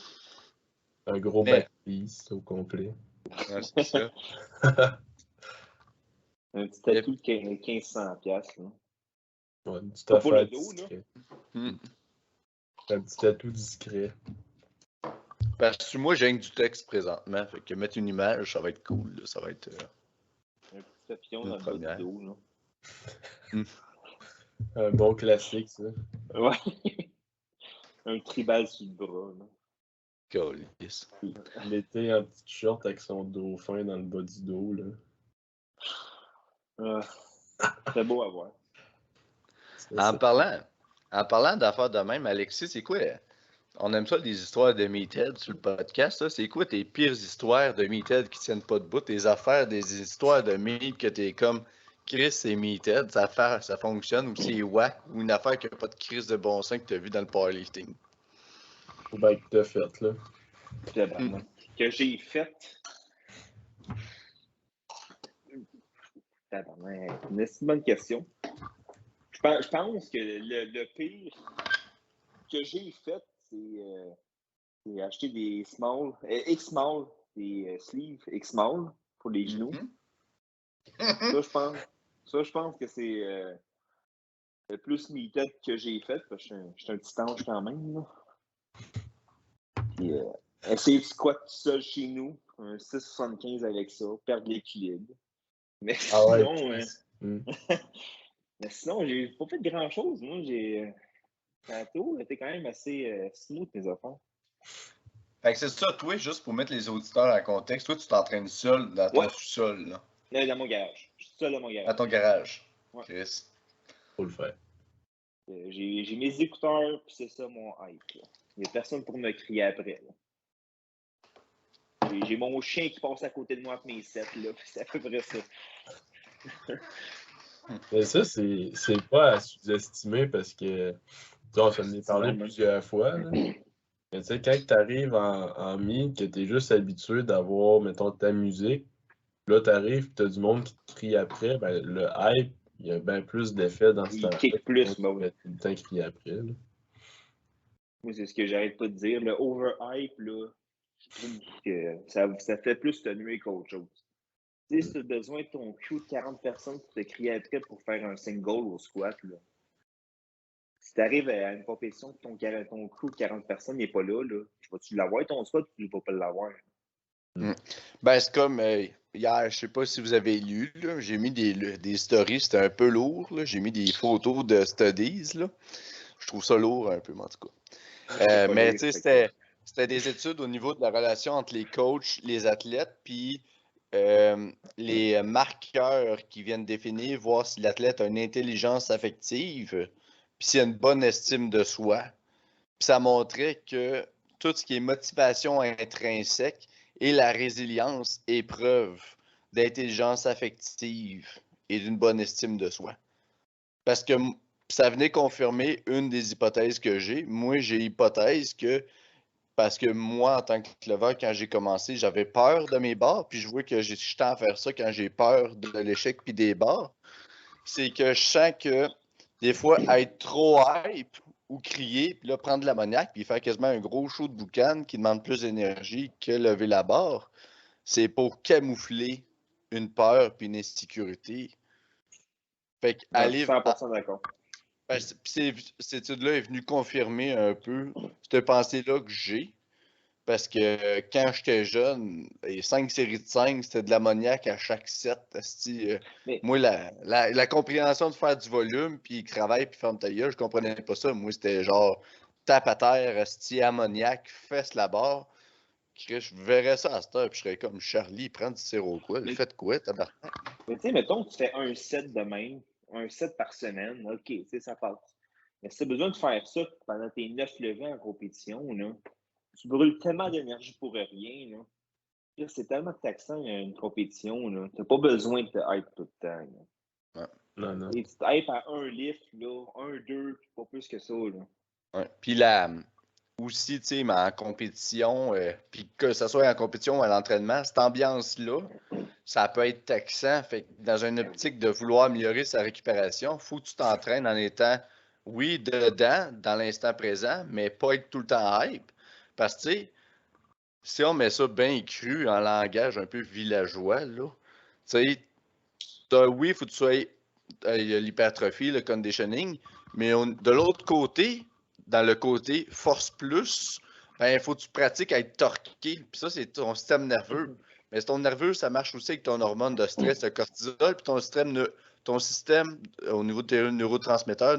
Un gros Mais- backpiece au complet. Ouais, c'est ça. Un petit tatou de 1500$. Là. Ouais, une petite Pas pour le affaire dos, là. discret. Hmm. Un petit tatou discret. Parce que moi, j'ai du texte présentement. Fait que mettre une image, ça va être cool, là. Ça va être Un petit papillon une dans le bas première. du dos. Là. Un bon classique, ça. Ouais. Un tribal sur le bras. Là. Câlisse. L'été en petite short avec son dauphin dans le bas du dos, là. C'est beau à voir. C'est En ça. parlant d'affaires de même, Alexis, c'est quoi On aime ça, les histoires de Meathead sur le podcast. Ça. C'est quoi tes pires histoires de Meathead qui tiennent pas debout? Tes affaires, des histoires de Meat que t'es comme Chris et Meathead, ça fonctionne ou c'est whack ou une affaire qui n'a pas de crise de bon sens que t'as vu dans le powerlifting? Ou bien que t'as fait, là. Que j'ai fait. C'est une bonne question. Je pense que le pire que j'ai fait, c'est acheter des X-Small, des sleeves X-Small pour les genoux. Ça, je pense que c'est le plus Meathead que j'ai fait, parce que je suis un petit ange quand même. Là. Puis, essayer de squat tout seul chez nous, un 6,75 avec ça, perdre l'équilibre. Mais sinon, j'ai pas fait grand-chose. Moi, tantôt, était quand même assez smooth, mes affaires. Fait que c'est ça, toi, juste pour mettre les auditeurs en contexte, toi, tu t'entraînes seul dans ton sous-sol, là. Là, dans mon garage. Je suis seul dans mon garage. Dans ton garage. Ouais. Chris. Faut le faire. J'ai mes écouteurs, puis c'est ça mon hype. Là. Il n'y a personne pour me crier après. J'ai mon chien qui passe à côté de moi avec mes sets, là, puis c'est à peu près ça. Mais ça, c'est pas à sous-estimer parce que, on s'en est parlé plusieurs fois, là. Mais tu sais, quand tu arrives en meet, que tu es juste habitué d'avoir, mettons, ta musique, là, tu arrives, tu as du monde qui te crie après, ben, le hype, il y a bien plus d'effet dans ce temps-là. Il kick plus, tout le temps crier après. Là. Moi, c'est ce que j'arrête pas de dire. Le overhype, là, je trouve que ça fait plus te nuire qu'autre chose. Tu sais, si tu as besoin de ton crew de 40 personnes pour te crier après pour faire un single au squat, là. Si tu arrives à une compétition que ton crew de 40 personnes n'est pas là, vas-tu l'avoir ton squat ou tu ne vas pas l'avoir? Ben, c'est comme hier, je sais pas si vous avez lu, là, j'ai mis des stories, c'était un peu lourd. Là, j'ai mis des photos de studies. Là. Je trouve ça lourd un peu, en tout cas. Mais tu sais, c'était des études au niveau de la relation entre les coachs, les athlètes, puis les marqueurs qui viennent définir, voir si l'athlète a une intelligence affective, puis s'il a une bonne estime de soi. Puis ça montrait que tout ce qui est motivation intrinsèque et la résilience est preuve d'intelligence affective et d'une bonne estime de soi. Parce que ça venait confirmer une des hypothèses que j'ai. Moi, j'ai hypothèse que parce que moi, en tant que clever, quand j'ai commencé, j'avais peur de mes barres, puis je vois que je tends à faire ça quand j'ai peur de l'échec puis des barres. C'est que je sens que des fois, être trop hype ou crier, puis là, prendre de l'ammoniaque, puis faire quasiment un gros show de boucan qui demande plus d'énergie que lever la barre, c'est pour camoufler une peur puis une insécurité. Fait que aller... 100% d'accord. Puis cette étude-là est venue confirmer un peu cette pensée-là que j'ai. Parce que quand j'étais jeune, les 5 séries de 5, c'était de l'ammoniaque à chaque set. Moi, la compréhension de faire du volume, puis travail, puis ferme ta gueule, je comprenais pas ça. Moi, c'était genre tape à terre, ammoniaque, fesse la barre. Je verrais ça à cette heure, puis je serais comme Charlie, prends du sirop quoi. Faites quoi, tabarnak? Mais tu sais, mettons que tu fais un set de même, un set par semaine, OK, tu sais, ça passe. Mais si tu as besoin de faire ça pendant tes 9 levées en compétition, là, tu brûles tellement d'énergie pour rien. Là, c'est tellement taxant une compétition. Tu n'as pas besoin de te hype tout le temps. Ouais. Non. Et tu te hype à un lift, là, 1, 2, pas plus que ça. Là. Ouais. Puis aussi, tu sais, mais en compétition, puis que ce soit en compétition ou à l'entraînement, cette ambiance-là, ça peut être taxant. Fait que dans une optique de vouloir améliorer sa récupération, il faut que tu t'entraînes en étant, oui, dedans, dans l'instant présent, mais pas être tout le temps hype. Parce que, tu sais, si on met ça bien cru en langage un peu villageois, là, tu sais, oui, il faut que tu sois l'hypertrophie, le conditioning, mais de l'autre côté, dans le côté force plus, ben, il faut que tu pratiques à être torqué. Puis ça, c'est ton système nerveux. Mais ton nerveux, ça marche aussi avec ton hormone de stress, le cortisol, puis ton système au niveau de tes neurotransmetteurs,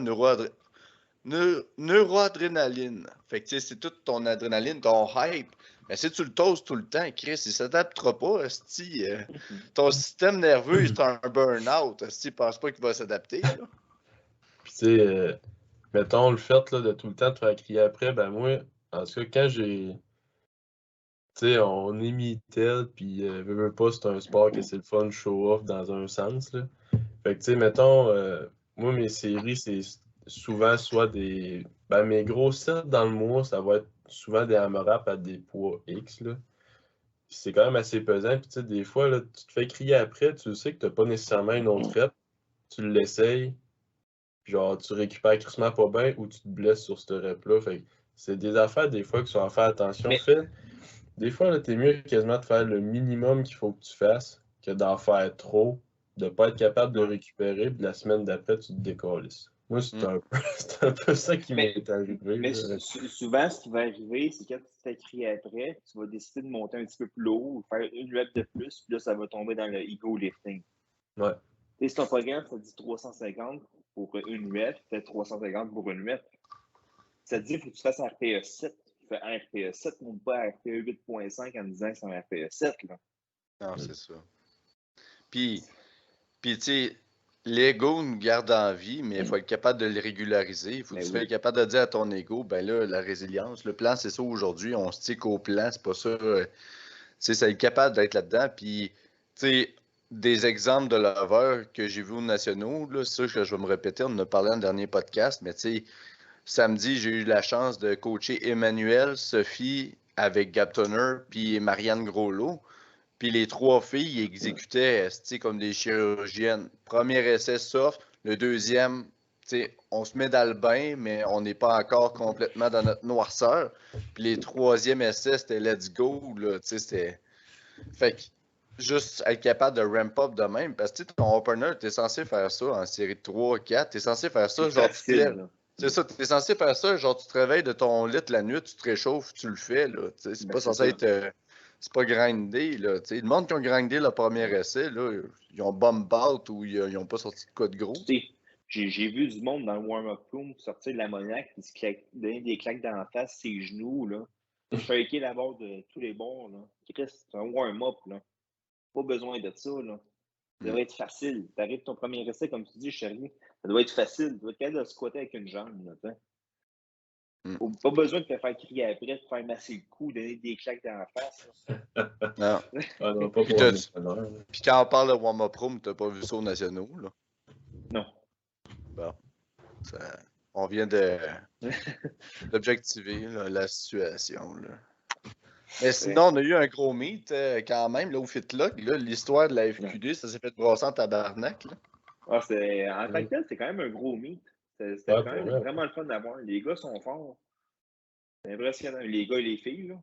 neuroadrénaline. Fait que, tu sais, c'est toute ton adrénaline, ton hype. Mais si tu le toastes tout le temps, Chris, il s'adaptera pas, ton système nerveux, c'est un burn-out. Il pense pas qu'il va s'adapter. Puis tu sais, mettons le fait là, de tout le temps te faire crier après, ben moi, En tout cas, quand j'ai. Tu sais, on est mi-tel, puis veux pas, c'est un sport que c'est le fun show-off dans un sens, là. Fait que, tu sais, mettons, moi, mes séries, c'est souvent soit des. Ben, mes gros sets dans le mois, ça va être souvent des AMRAP à des poids X, là. Puis c'est quand même assez pesant, puis tu sais, des fois, là, tu te fais crier après, tu sais que t'as pas nécessairement une autre rep, tu l'essayes, puis genre, tu récupères crissement pas bien ou tu te blesses sur cette rep-là. Fait que c'est des affaires, des fois, qui sont à faire attention. Mais Des fois, là, t'es mieux quasiment de faire le minimum qu'il faut que tu fasses que d'en faire trop, de pas être capable de récupérer, puis la semaine d'après, tu te décolles. Moi, c'est Mm. un peu, c'est un peu ça qui Mais, m'est arrivé. mais Là. souvent, ce qui va arriver, c'est quand tu t'écris après, tu vas décider de monter un petit peu plus haut, ou faire une rep de plus, puis là, ça va tomber dans le ego lifting. Ouais. Tu sais, si ton programme, ça dit 350 pour une rep, fais 350 pour une rep. Ça te dit qu'il faut que tu fasses un RPE 7. Tu fais un RPE 7, monte pas un RPE 8.5 en disant que c'est un RPE 7. Là. Non, c'est ça. Puis tu sais, l'ego nous garde en vie, mais il faut être capable de le régulariser. Il faut que Mais tu sois oui. capable de dire à ton ego, ben là, la résilience, le plan, c'est ça aujourd'hui, on se tique au plan, c'est pas ça. Tu sais, c'est être capable d'être là-dedans. Puis, tu sais, des exemples de lovers que j'ai vus aux nationaux, là, c'est sûr que je vais me répéter, on en a parlé dans le dernier podcast, mais tu sais, samedi, j'ai eu la chance de coacher Emmanuel, Sophie avec Gab Turner, puis Marianne Groslot. Puis les trois filles exécutaient esti, comme des chirurgiennes. Premier essai soft, le deuxième, on se met dans le bain, mais on n'est pas encore complètement dans notre noirceur. Puis les troisièmes essais, c'était let's go. Là, c'était... Fait que juste être capable de ramp up de même, parce que ton opener, tu es censé faire ça en série de 3, 4, tu es censé faire ça, C'est genre tu te facile. lèves. Là. C'est ça, tu es censé faire ça, genre tu te réveilles de ton lit la nuit, tu te réchauffes, tu le fais, là. C'est Ben, pas c'est censé ça. être. C'est pas grindé, là. Le monde qui ont grindé le premier essai, là, ils ont bomb out ou ils ont pas sorti de quoi de gros. Tu sais, j'ai vu du monde dans le warm-up room sortir de l'ammoniaque et se donner des claques dans la face, ses genoux, là. Shaker la barre de tous les bords, là. Chris, c'est un warm-up, là. Pas besoin de ça, là. Ça doit être facile. T'arrives ton premier essai, comme tu dis, chérie, ça doit être facile. Tu dois être capable de squatter avec une jambe, là, t'sais. Pas besoin de te faire crier après, de te faire masser le cou, donner des claques dans la face. Non. Ah non, pas Puis, pour un entraîneur. puis quand on parle de warm-up room, t'as pas vu ça aux nationaux, là. Non. Bon. On vient d'objectiver la situation, là. Mais sinon, on a eu un gros meet quand même, là, au FitLog. L'histoire de la FQD, ça s'est fait brasser en tabarnak. Là. Ah, en tant que tel, c'est quand même un gros meet. C'était Ouais, quand pour même vrai. vraiment le fun d'avoir. Les gars sont forts. C'est impressionnant. Les gars et les filles, là.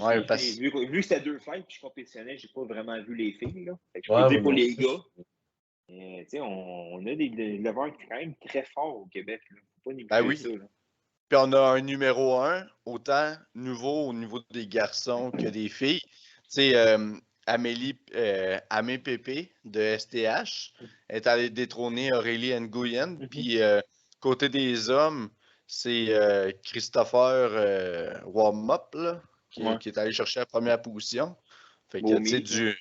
Ouais, parce... Vu que c'était 2 fights, puis je compétitionnais, j'ai pas vraiment vu les filles, là. Fait que je peux Ouais, dire pour moi les aussi. gars, on a des leveurs quand même très forts au Québec, là. Faut pas Ben négliger oui. ça, là. Puis on a un numéro 1, autant nouveau au niveau des garçons que des filles. Tu sais, Amé Pépé de STH est allée détrôner Aurélie Nguyen. Puis côté des hommes, c'est Christopher Warmup là, qui Ouais. est allé chercher la première position. Fait que, Beau tu sais, meet,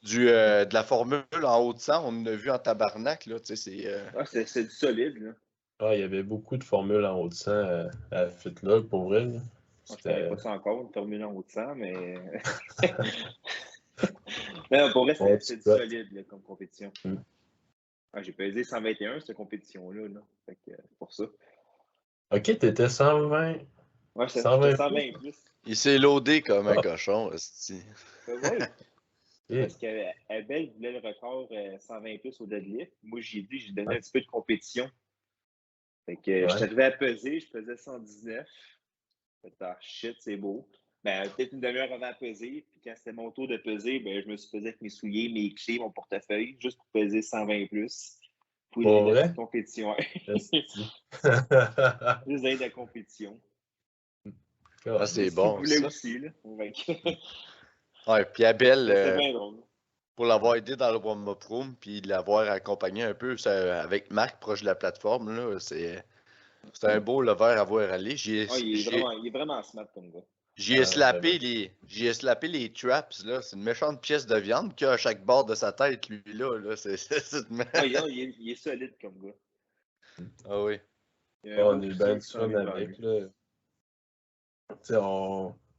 là. de la formule en haut de 100, on en a vu en tabarnak. Là, tu sais, c'est... Ah, c'est du solide, là. Ah, il y avait beaucoup de formules en haut de 100 à FitLog pour vrai. Là. Moi, je connais C'était. pas ça encore, une formule en haut de 100, mais. Mais non, pour vrai, Ouais, c'est du tu solide, là, comme compétition. Mm. Ah, j'ai pesé 121, cette compétition-là, là. Fait que, pour ça. Ok, t'étais 120. Ouais, j'étais 120 plus. 120 plus. Il s'est loadé comme un Ah, cochon, esti. Ben oui. ok. Parce qu'Abel voulait le record 120 plus au deadlift. Moi, j'ai donné un petit peu de compétition. Fait que je suis Ouais. arrivé à peser, je pesais 119. Fait que, ah, shit, c'est beau. Ben, peut-être une demi-heure avant de peser. Puis quand c'était mon tour de peser, ben, je me suis pesé avec mes souliers, mes clés, mon portefeuille, juste pour peser 120 plus. Puis Pour la petite vrai? compétition. Esti. Juste d'aller de la compétition. Ah, C'est c'est ce qu'il bon, voulait ça. aussi, là. Fait que, Ouais, puis Abel, c'était bien drôle. pour l'avoir aidé dans le warm-up room, puis l'avoir accompagné un peu avec Marc proche de la plateforme, là, c'est un beau lever à voir aller. Ah, il est vraiment smart comme gars. Ah, vraiment. J'y ai slappé les traps, là. C'est une méchante pièce de viande qu'il a à chaque bord de sa tête, lui, là. Ah, il est solide comme gars. Ah oui. Il a un On beau est bien physique, du tu fun t'ennuies devant lui. avec. Là.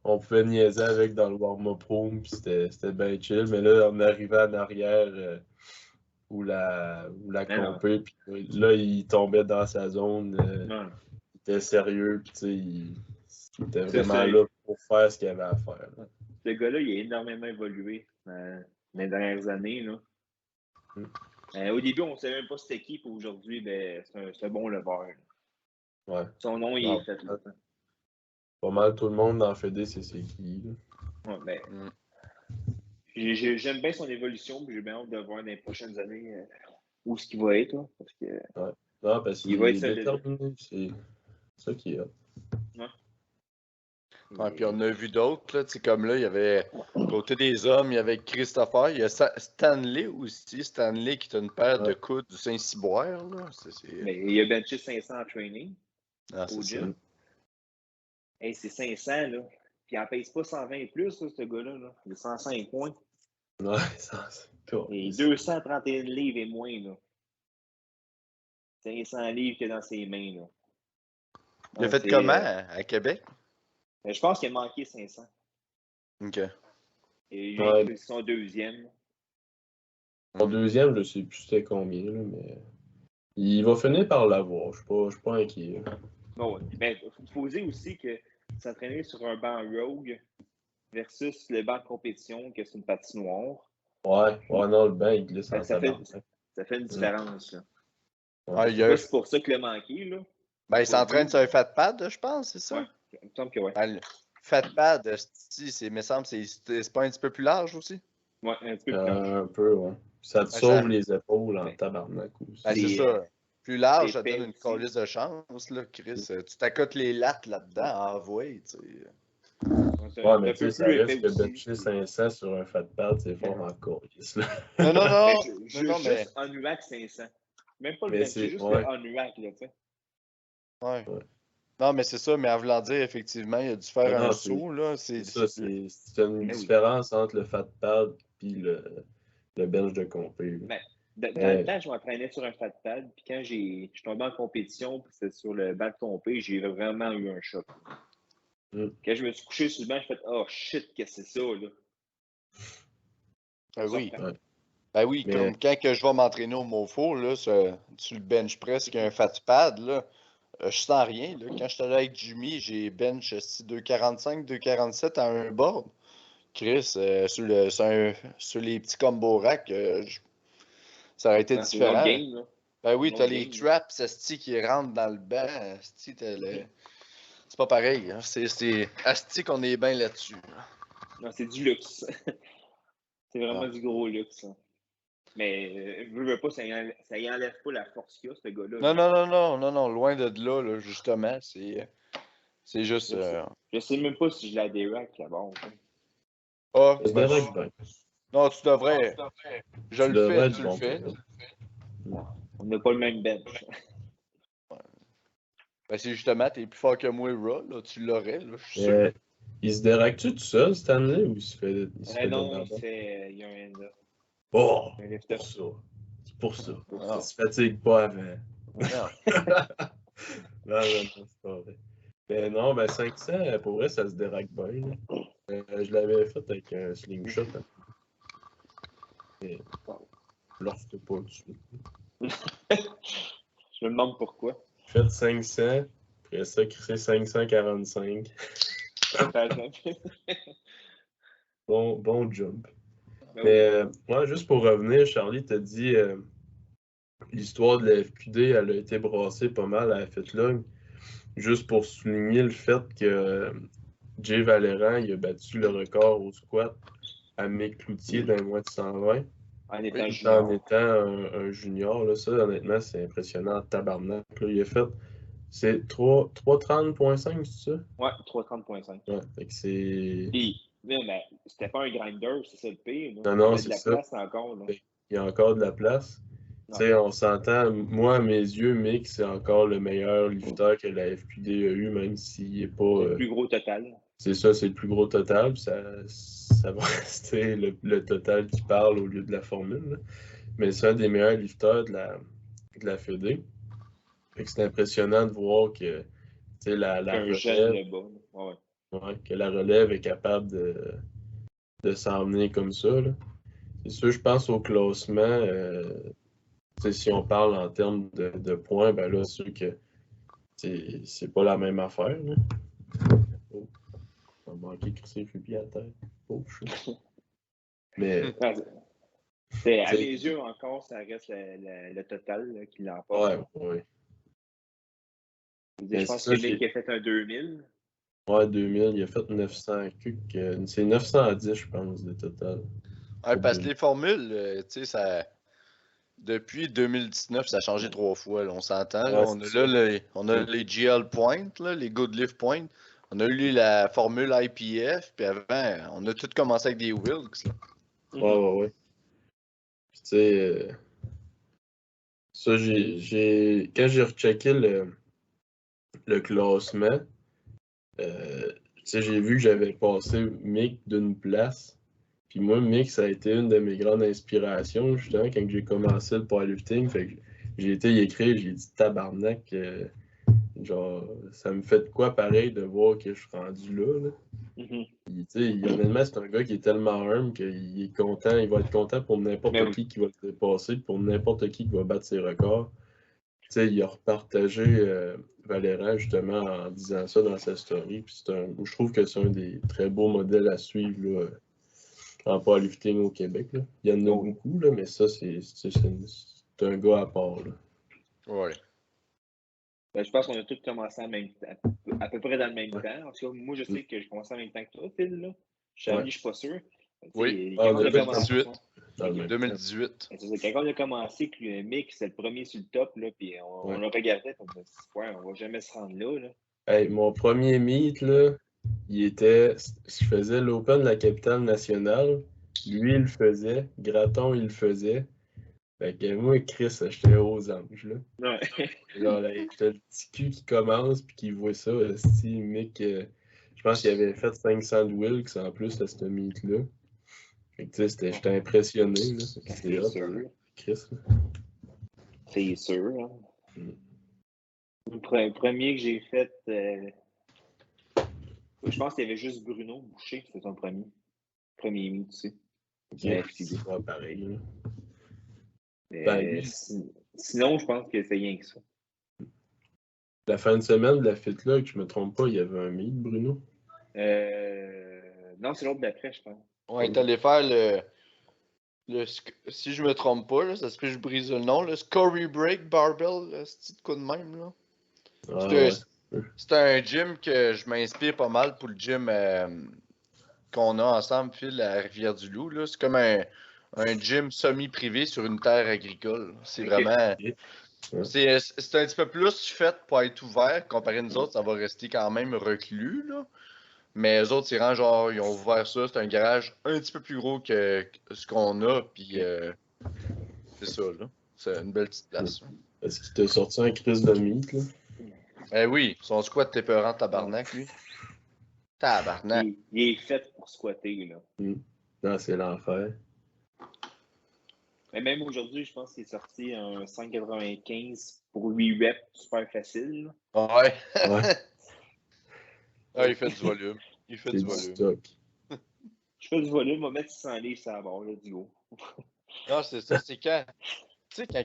On pouvait niaiser avec dans le warm-up room, puis c'était bien chill. Mais là, on arrivait en arrière où la compé, puis là, il tombait dans sa zone. Il était sérieux, puis il était vraiment là pour faire ce qu'il avait à faire. Là. Ce gars-là, il a énormément évolué dans les dernières années. Là. Au début, on ne savait même pas c'était qui, puis aujourd'hui, ben, c'est un bon leveur. Ouais. Son nom, il est fait là. Pas mal tout le monde dans Fédé, c'est qui. Là. Ouais, ben, j'aime bien son évolution, puis j'ai bien hâte de voir dans les prochaines années où ce qu'il va être. Là, parce que, non, parce qu'il va est être déterminé, c'est ça qui est. Ouais, puis on a vu d'autres, là, comme là, il y avait, côté des hommes, il y avait Christopher, il y a Stanley aussi, Stanley qui a une paire de coudes du Saint-Cyboire, là. Mais il a benché 500 en training au gym. Hey, c'est 500, là. Puis il en pèse pas 120 et plus, là, ce gars-là, là. Il a 105 points. Ouais, ça, c'est cool. Et 231 livres et moins, là. 500 livres qu'il a dans ses mains, là. Il a fait comment à Québec? Je pense qu'il a manqué 500. OK. Et il a fait son deuxième. Son deuxième, je sais plus c'était combien, là, mais il va finir par l'avoir. Je suis pas inquiet. Bon, mais il faut dire aussi que s'entraîner sur un banc rogue versus le banc de compétition, que c'est une patinoire. Ouais, non, le banc, il glisse en ça fait une différence, là. Ouais, c'est pour ça qu'il a manqué, là. Ben, il s'entraîne sur un fat pad, je pense, c'est ça? Ouais, il me semble que oui. Ben, fat pad, il me semble, c'est pas un petit peu plus large aussi? Ouais, un petit peu plus large. Un peu, ouais. Ça te sauve les épaules en tabarnak aussi. Ben, c'est ça. Plus large, ça te donne une colisse de chance, là, Chris. Tu t'accotes les lattes là-dedans, envoyé, tu sais. Ouais, mais tu sais, ça reste que bencher 500 sur un fat pad, c'est fort encore. Non. Juste en UAC 500. Même pas le bencher, juste en UAC, là, tu sais. Ouais. Non, mais c'est ça, mais en voulant dire, effectivement, il a dû faire un saut, là. C'est ça, c'est une différence entre le fat pad et le bench de compé. Dans le temps, je m'entraînais sur un fat pad, puis quand je suis tombé en compétition, puis c'était sur le banc de compé, j'ai vraiment eu un choc. Quand je me suis couché sur le banc, j'ai fait « Oh shit, qu'est-ce que c'est ça, là? » Ben oui, comme quand que je vais m'entraîner au MoFo, là, sur le bench press, il y a un fat pad, là, je sens rien. Là. Quand je suis allé avec Jimmy, j'ai bench 245, 247 à un board. Chris, sur les petits combo racks, ça aurait été différent. Game, ben oui, t'as les traps, asti qui rentrent dans le banc. Asti, c'est pas pareil. Hein. C'est asti qu'on est bien là-dessus. Non, c'est du luxe. C'est vraiment du gros luxe. Hein. Mais veux pas, ça y enlève pas la force qu'il y a, ce gars-là. Non, loin de là, justement. C'est juste. Je sais même pas si je la déraque là-bas. Ah, non, tu devrais. Je le fais, tu le fais. On n'a pas le même bench. Ben, c'est justement, t'es plus fort que moi, Raw, là, tu l'aurais, là, je suis sûr. Il se déraque-tu tout seul, Stanley, ou il se fait. Non, il y a un end-up. Oh! C'est pour ça. Il se fatigue pas avant. Non, c'est pas vrai. Mais non, 500, pour vrai, ça se déraque bien. Je l'avais fait avec un slingshot. Hein. Mais je leur ferai pas tout de suite. Je me demande pourquoi. Faites 500, après ça, créer 545. Bon jump. Mais juste pour revenir, Charlie t'a dit l'histoire de la FQD, elle a été brassée pas mal à la FitLog. Juste pour souligner le fait que Jay Valérand, il a battu le record au squat à Mick Cloutier d'un mois de 120. En étant un junior. Là, ça, honnêtement, c'est impressionnant. Tabarnak. Là, il a fait. C'est 330.5, c'est ça? Ouais, 330.5. Ouais, fait que c'est. Mais c'était pas un grinder, c'est ça le pire. Non, c'est ça. Place encore, là. Il y a encore de la place. Tu sais, on s'entend, moi, à mes yeux, Mick, c'est encore le meilleur lifter que la FQD a eu, même s'il n'est pas. C'est le plus gros total. C'est ça, c'est le plus gros total. Ça va rester le total qui parle au lieu de la formule. Là. Mais c'est un des meilleurs lifters de la FED. Fait que c'est impressionnant de voir que la relève. Jeune là-bas. Ouais. Ouais, que la relève est capable de s'emmener comme ça. Là. C'est sûr, je pense au classement. Si on parle en termes de points, ben là, c'est sûr que c'est pas la même affaire. Là. Oh, on a manqué de crisser Fubi à terre. Pauvre chat. Mais, À mes yeux, encore, ça reste le total là, qui l'emporte. ouais. Je pense que Mick a fait un 2000. Ouais, 2000, il a fait 900. C'est 910, je pense, de total. Ouais, parce que les formules, tu sais, ça. Depuis 2019, ça a changé 3 fois, là, on s'entend. Là, on a les GL Points, là, les Good Lift Points. On a eu la formule IPF, puis avant, on a tout commencé avec des Wilks. Là. Ouais. Puis tu sais, ça, quand j'ai rechecké le classement, tu sais, j'ai vu que j'avais passé Mick d'une place. Puis moi, Mick, ça a été une de mes grandes inspirations, justement, quand j'ai commencé le powerlifting. Fait que j'ai été y écrire, j'ai dit tabarnak, genre, ça me fait de quoi pareil de voir que je suis rendu là. Puis, tu sais, honnêtement, c'est un gars qui est tellement humble qu'il est content, il va être content pour n'importe qui va le dépasser, pour n'importe qui va battre ses records. Tu sais, il a repartagé Valérand justement en disant ça dans sa story. Puis je trouve que c'est un des très beaux modèles à suivre là, en powerlifting au Québec. Là. Il y en a beaucoup, là, mais ça, c'est un gars à part. Là. Ouais. Ben, je pense qu'on a tous commencé en même temps, à peu près dans le même temps. En tout cas, moi, je sais que j'ai commencé en même temps que toi, Phil. Là. Charlie, je suis pas sûr. Oui, quand on a 2018. commencé, 2018. Quand on a commencé, que le Mick, c'est le premier sur le top, là, puis on l'a regardé, on a dit, ouais, on va jamais se rendre là. Là. Hey, mon premier meet, là, je faisais l'Open de la capitale nationale. Lui, il le faisait. Graton, il le faisait. Fait que moi, Chris, j'étais aux anges, là. Ouais. Genre, là, j'étais le petit cul qui commence puis qui voit ça. Si Mick, je pense qu'il avait fait 500 de Wilks en plus à ce meet-là. Fait que tu sais, j'étais impressionné, là. C'est sûr. Chris, là. C'est sûr. Hein. Le premier que j'ai fait, je pense qu'il y avait juste Bruno Boucher, c'était son premier. Premier meet, tu sais. C'est pas pareil, là. Sinon, je pense que c'est rien que ça. La fin de semaine de la fête là, que je me trompe pas, il y avait un meet, Bruno? Non, c'est l'autre d'après, je pense. Ouais, t'es allé faire si je me trompe pas, là, ça se peut que je brise le nom, le Scory Break Barbell, c'est de coup de même. Là. C'est un gym que je m'inspire pas mal pour le gym qu'on a ensemble, Phil, à Rivière-du-Loup. Là. C'est comme un gym semi-privé sur une terre agricole. C'est vraiment. C'est un petit peu plus fait pour être ouvert. Comparé à nous autres, ça va rester quand même reclus. Là. Mais eux autres, c'est vraiment genre, ils ont ouvert ça. C'est un garage un petit peu plus gros que ce qu'on a. Puis c'est ça, là. C'est une belle petite place. Est-ce qu'il t'a sorti un crise de meat, là? Eh oui, son squat t'es peurant, tabarnak, lui. Tabarnak. Il est fait pour squatter, là. Non, c'est l'enfer. Mais même aujourd'hui, je pense qu'il est sorti un 195 pour 8 reps, super facile. Là. Ouais. Ah, il fait du volume. Il fait du volume. Stock. Je fais du volume, on va mettre 600 livres sur la barre, là, du go. Non, c'est ça, c'est quand. Tu sais, quand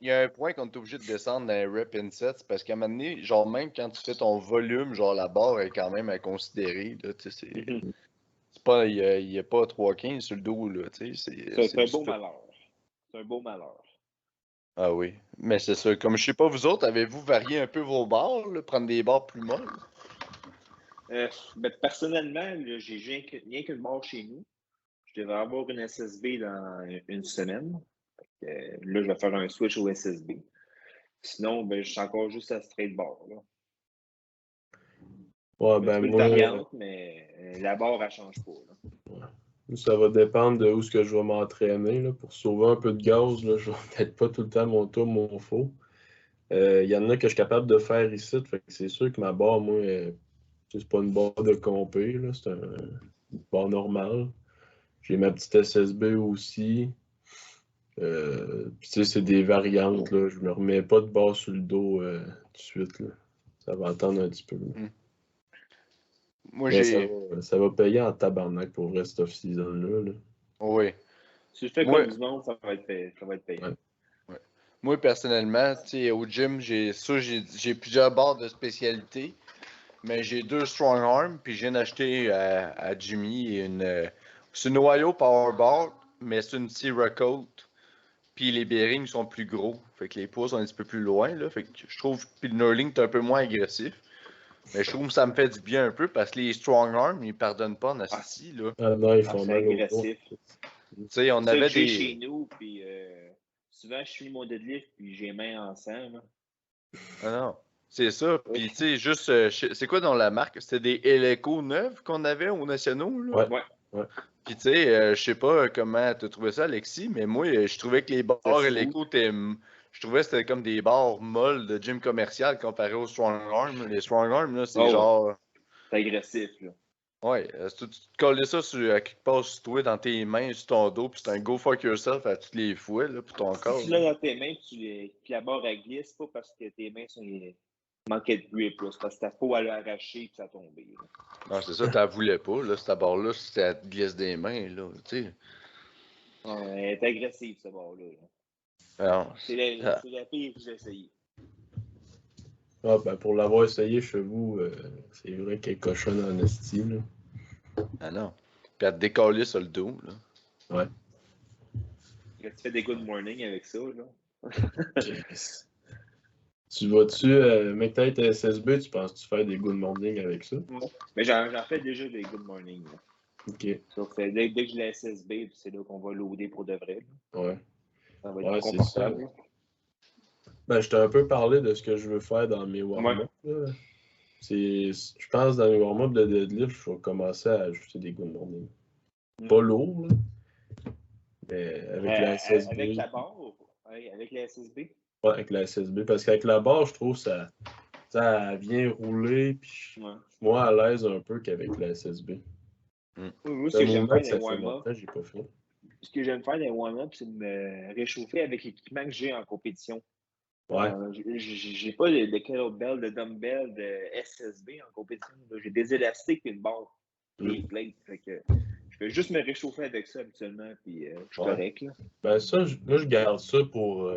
il y a un point qu'on est obligé de descendre dans les rep insets, c'est parce qu'à un moment donné, genre même quand tu fais ton volume, genre la barre est quand même à considérer. Là, c'est pas, il y a pas 3,15 sur le dos. Là, c'est un beau malheur. C'est un beau malheur. Ah oui. Mais c'est ça. Comme je sais pas, vous autres, avez-vous varié un peu vos barres, là, prendre des barres plus molles? Ben, personnellement, j'ai rien qu'une barre chez nous. Je devrais avoir une SSB dans une semaine. Là, je vais faire un switch au SSB. Sinon, ben, je suis encore juste à straight bar. Là. Ouais, ben une moi. variante, mais la barre, elle ne change pas. Là. Ouais. Ça va dépendre de où ce que je vais m'entraîner. Là. Pour sauver un peu de gaz, là, je vais peut-être pas tout le temps mon tour, mon faux. Il y en a que je suis capable de faire ici. Fait que c'est sûr que ma barre, moi, c'est pas une barre de compé. C'est une barre normale. J'ai ma petite SSB aussi. Puis c'est des variantes. Là. Je me remets pas de barre sur le dos tout de suite. Là. Ça va attendre un petit peu. Moi, Mais j'ai. ça va payer en tabarnak pour vrai, cette off-season-là. Là. Oui. Si je fais Moi, comme du monde, ça va être payant. Ouais. ouais. Moi, personnellement, tu sais, au gym, j'ai plusieurs barres de spécialité, mais j'ai 2 strong arms, puis je viens d'acheter à Jimmy c'est une Ohio Power Bar, mais c'est une Sierra Coat, puis les bearings sont plus gros, fait que les poids sont un petit peu plus loin, là, fait que je trouve, puis le knurling est un peu moins agressif, mais je trouve que ça me fait du bien un peu, parce que les strong arms, ils pardonnent pas en Ah, asti, là. Ah non, ils ah, font c'est mal au dos. agressif. Tu sais, on C'est ça que avait j'ai chez des... nous, puis souvent je suis mon deadlift, puis j'ai main en sang. Là. Ah non. C'est ça. Oui. Puis, tu sais, juste, c'est quoi dans la marque? C'était des Eleco neuves qu'on avait aux nationaux, là. Ouais. Ouais, Ouais. Puis, tu sais, je sais pas comment t'as trouvé ça, Alexis, mais moi, je trouvais que les c'est barres smooth. Eleco étaient. Je trouvais que c'était comme des barres molles de gym commercial comparé aux Strong Arm. Les Strong Arm, là, c'est Oh, ouais. genre. C'est agressif. Là. Ouais, tu te colles ça à quelque part sur toi, dans tes mains, sur ton dos, puis c'est un go fuck yourself à toutes les fois, là, pour ton Si corps. tu Là. l'as dans tes mains, puis la barre elle glisse, pas parce que tes mains manquaient de grip, là, c'est parce que ta peau elle a arraché et ça a tombé. Là. Non, c'est ça, t'en voulais pas, là, cette barre-là, si ça te glisse des mains, là, tu sais. Elle est agressive, cette barre-là. Là. Alors, C'est la pire que j'ai essayé. Ah, ben pour l'avoir essayé chez vous, c'est vrai qu'elle est cochonne en esti, là. ah non. Puis à te décoller sur le dos, là. Ouais. Quand tu fais des good morning avec ça, là. Yes. Tu vas-tu, mec, peut-être SSB, tu penses-tu faire des good morning avec ça? Ouais. Mais j'en fais déjà des good morning. Là. Ok. Sauf que dès que je l'ai SSB, c'est là qu'on va loader pour de vrai. Là. Ouais. Ça va être Ouais, plus c'est ça. confortable. Ben, je t'ai un peu parlé de ce que je veux faire dans mes warm-up, là. Je pense dans mes warm-up de deadlift, je vais commencer à ajouter des good morning. Pas lourd, là. Mais avec la SSB. Avec la barre, avec la SSB. Ouais, avec la SSB. Parce qu'avec la barre, je trouve ça vient rouler, puis je suis moins à l'aise un peu qu'avec la SSB. Moi, ce Le que j'aime mouvement, faire ça des fait warm-up, longtemps que j'ai pas fait. ce que j'aime faire des warm-up, c'est de me réchauffer avec l'équipement que j'ai en compétition. Ouais. J'ai pas de kettlebell, de dumbbell, de SSB en compétition. J'ai des élastiques et une barre, des plates. Fait que je vais juste me réchauffer avec ça habituellement, puis je suis correct. Là. Ben ça, moi, je garde ça pour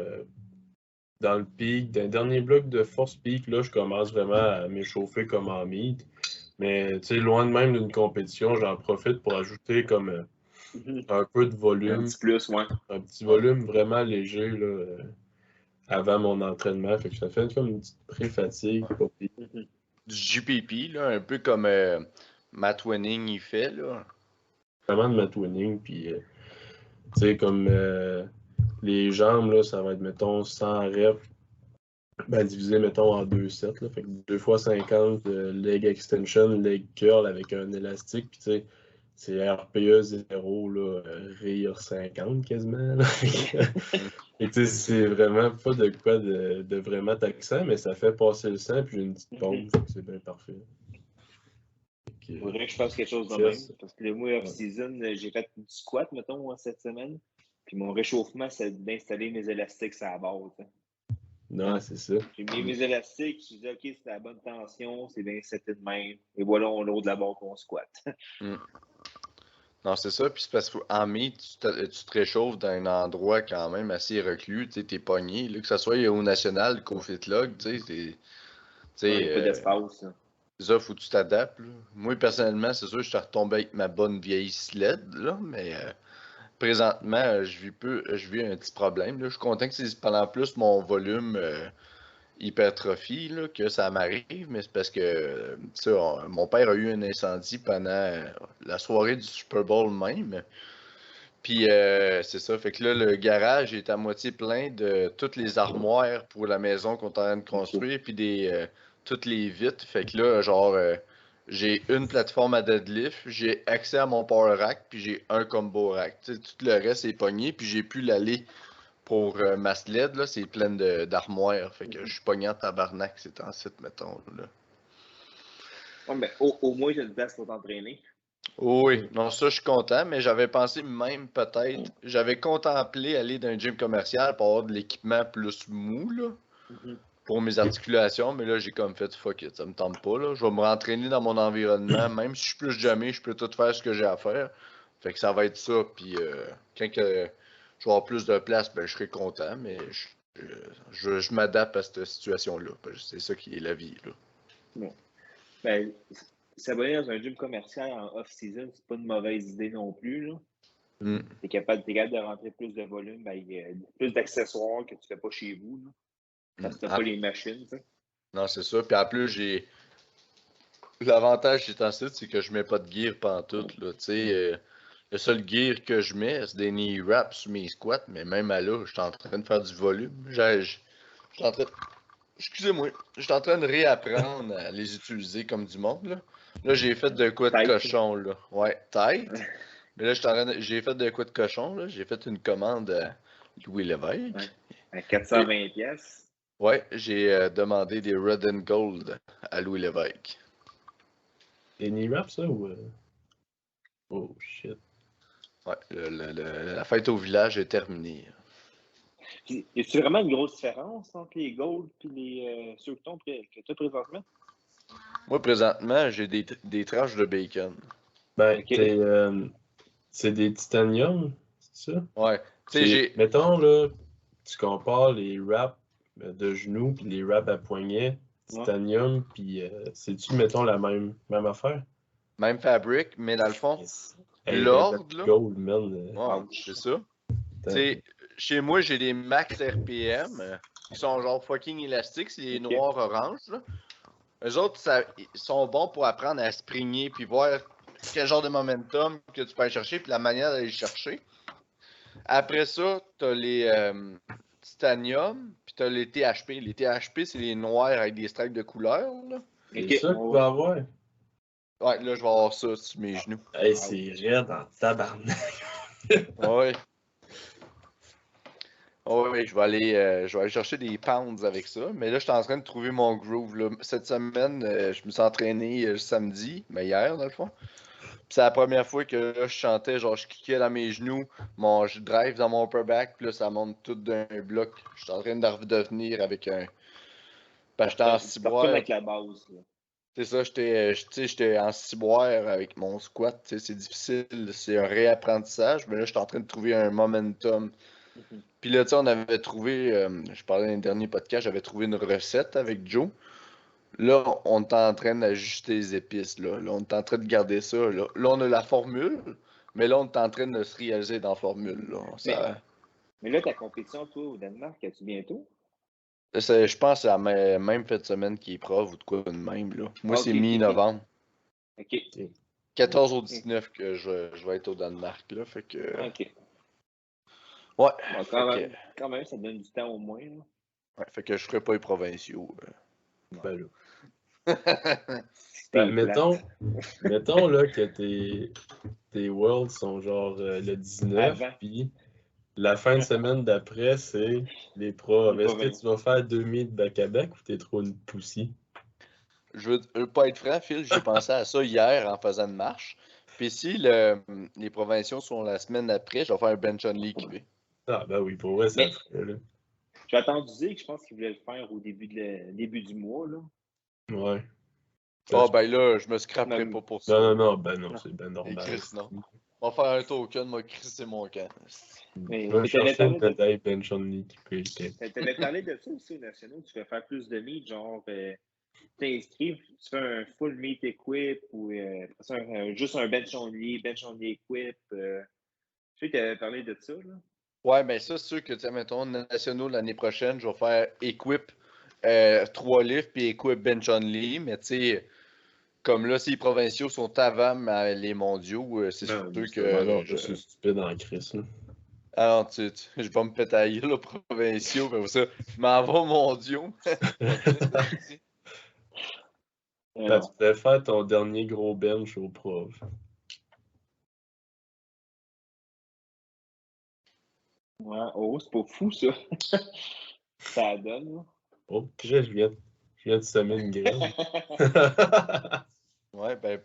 dans le pic. Dans le dernier bloc de force peak, là, je commence vraiment à m'échauffer comme en meet. Mais tu sais, loin de même d'une compétition, j'en profite pour ajouter comme un peu de Un volume. petit plus, ouais. Un petit volume vraiment léger là, avant mon entraînement. Fait que ça fait comme une petite pré-fatigue. Pas pire. Du GPP, là, un peu comme Matt Wenning il fait, là. Vraiment de ma twinning. Puis, tu sais, comme les jambes, là, ça va être, mettons, 100 reps. Ben, divisé, mettons, en 2 sets. Là. Fait que 2 fois 50 leg extension, leg curl avec un élastique. Puis, tu sais, c'est RPE 0, là, rire 50 quasiment. Là. Et tu sais, c'est vraiment pas de quoi de vraiment taxant, mais ça fait passer le sang, puis j'ai une petite pompe, fait que c'est bien parfait. Il faudrait que je fasse quelque chose de même. Parce que le mois off-season, j'ai fait du squat, mettons, cette semaine. Puis mon réchauffement, c'est d'installer mes élastiques sur la base. Hein. Non, c'est ça. J'ai mis mes élastiques, je me suis dit, OK, c'est la bonne tension, c'est bien seté de même. Et voilà, on load la barre qu'on squat. Non, c'est ça. Puis c'est parce qu'en mai, tu te réchauffes dans un endroit quand même assez reclus. Tu sais, t'es pogné. Là, que ce soit au national qu'au fitlog, tu sais, Il n'y a pas d'espace. Hein. C'est ça, faut que tu t'adaptes. Là. Moi, personnellement, c'est sûr, je suis retombé avec ma bonne vieille sled, là, mais présentement, je vis un petit problème. Là. Je suis content que c'est pendant plus mon volume hypertrophie là, que ça m'arrive, mais c'est parce que mon père a eu un incendie pendant la soirée du Super Bowl même. Puis c'est ça, fait que là, le garage est à moitié plein de toutes les armoires pour la maison qu'on est en train de construire, puis toutes les vitres. Fait que là, genre, j'ai une plateforme à deadlift, j'ai accès à mon power rack, puis j'ai un combo rack. Tu sais, tout le reste est pogné, puis j'ai plus l'allée pour ma sled, là, c'est plein d'armoires. Fait que je suis pogné en tabarnak, c'est en site, mettons. Là. Ouais, mais au moins, tu as une place pour t'entraîner. Oui, non, ça, je suis content, mais j'avais pensé même peut-être, j'avais contemplé aller dans un gym commercial pour avoir de l'équipement plus mou, là. pour mes articulations, mais là, j'ai comme fait fuck it, ça me tente pas, là. Je vais me rentraîner dans mon environnement, même si je suis plus jamais, je peux tout faire ce que j'ai à faire. Fait que ça va être ça, puis quand que je vais avoir plus de place, ben je serai content, mais je m'adapte à cette situation-là. C'est ça qui est la vie, là. Non. Ben, s'abonner dans un gym commercial en off-season, c'est pas une mauvaise idée non plus, là. Mm. T'es capable de rentrer plus de volume, ben, il y a plus d'accessoires que tu fais pas chez vous, là. Parce que t'as Ah, pas les machines, tu sais. non, c'est ça. Puis en plus, j'ai l'avantage c'est c'est que je mets pas de gear pantoute, là. Tu sais, le seul gear que je mets, c'est des knee wraps sur mes squats, mais même à là, je suis en train de faire du volume. Je suis en train excusez-moi, je suis en train de réapprendre à les utiliser comme du monde, là. Là, j'ai fait de quoi de Tight. cochon, là. Ouais, tight. Mais là, j'ai fait de quoi de cochon, là. J'ai fait une commande à Louis Lévesque. Ouais. À 420 pièces. Ouais, j'ai demandé des Red and Gold à Louis Lévesque. Des knee wraps, ça, ou... Oh, shit. Ouais, la fête au village est terminée. Puis, y a-tu vraiment une grosse différence entre les Gold et les ceux que tu as présentement? Moi, présentement, j'ai des tranches de bacon. Ben, Ok. c'est des titanium, c'est ça? Ouais. Tu sais, j'ai. Mettons, là, tu compares les wraps de genoux puis les wraps à poignet, titanium, puis c'est-tu, mettons, la même affaire? Même fabric, mais dans le fond, Yes. Hey, l'ordre, là. Gold, man. Ouais, c'est ça. Tu sais, chez moi, j'ai des Max RPM qui sont genre fucking élastiques. C'est les noirs oranges, là. Eux autres, ils sont bons pour apprendre à springer puis voir quel genre de momentum que tu peux aller chercher puis la manière d'aller chercher. Après ça, t'as les Titanium puis t'as les THP. Les THP, c'est les noirs avec des stripes de couleur, là. C'est ça que tu vas avoir. Ouais, là, je vais avoir ça sur mes genoux. Hey, c'est raide en tabarnak. Ouais. Oh, oui, je vais aller chercher des pounds avec ça. Mais là, je suis en train de trouver mon groove, là. Cette semaine, je me suis entraîné samedi, mais hier, dans le fond. Puis c'est la première fois que là, je chantais, genre, je cliquais dans mes genoux, je drive dans mon upper back, puis là, ça monte tout d'un bloc. Je suis en train de redevenir avec un. Ben, j'étais en ciboire. avec la base, là. C'est ça, j'étais en ciboire avec mon squat. Tu sais, c'est difficile, c'est un réapprentissage, mais là, je suis en train de trouver un momentum. Puis là, tu sais, on avait trouvé, je parlais dans le dernier podcast, j'avais trouvé une recette avec Joe. Là, on est en train d'ajuster les épices, là. Là, on est en train de garder ça, là. Là, on a la formule, mais là, on est en train de se réaliser dans la formule, là. Mais là, ta compétition, toi, au Danemark, as-tu bientôt? Je pense que c'est la même fin de semaine qui est prof ou de quoi de même, là. Moi, c'est mi-novembre. OK. 14 au 19 que je vais être au Danemark, là. Fait que. OK. Ouais. Bon, quand même, ça donne du temps au moins, là. Ouais, fait que je ferai pas les provinciaux. Ben là. Ben, mettons là que tes Worlds sont genre le 19, puis la fin de semaine d'après, c'est les profs. Est-ce que tu vas faire 2000 de back-à-back ou t'es trop une poussie? Je veux pas être franc, Phil, j'ai pensé à ça hier en faisant une marche. Puis si les provinciaux sont la semaine après, je vais faire un bench only qui fait. Ah ben oui, pour vrai, ça ferait, là. J'ai entendu dire que je pense qu'il voulait le faire au début du mois, là. Ouais. Ah ben là, je me scraperai pas pour ça. Non, c'est ben normal. Chris, non. On va faire un token, moi, Chris, c'est mon camp. Je vais chercher une médaille bench only qui peut être. T'avais parlé de ça aussi aux nationaux, tu vas faire plus de meet, genre t'inscrives, tu fais un full meet equip ou juste un bench only equip. Je sais que t'avais parlé de ça, là. Ouais, ben ça, c'est sûr que, tu sais, mettons, nationaux l'année prochaine, je vais faire equip 3 livres puis equip bench only, mais tu sais, comme là, si les provinciaux sont avant les mondiaux, c'est sûr que. Non, je suis stupide en crise, là. Ah non, je vais me pétailler, là, provinciaux, mais ça, je m'en vais aux mondiaux. Ben, tu pourrais faire ton dernier gros bench au prof. Ouais, oh, c'est pas fou, ça. Ça donne, là. Oh, je viens de semer une graine. Ouais, ben,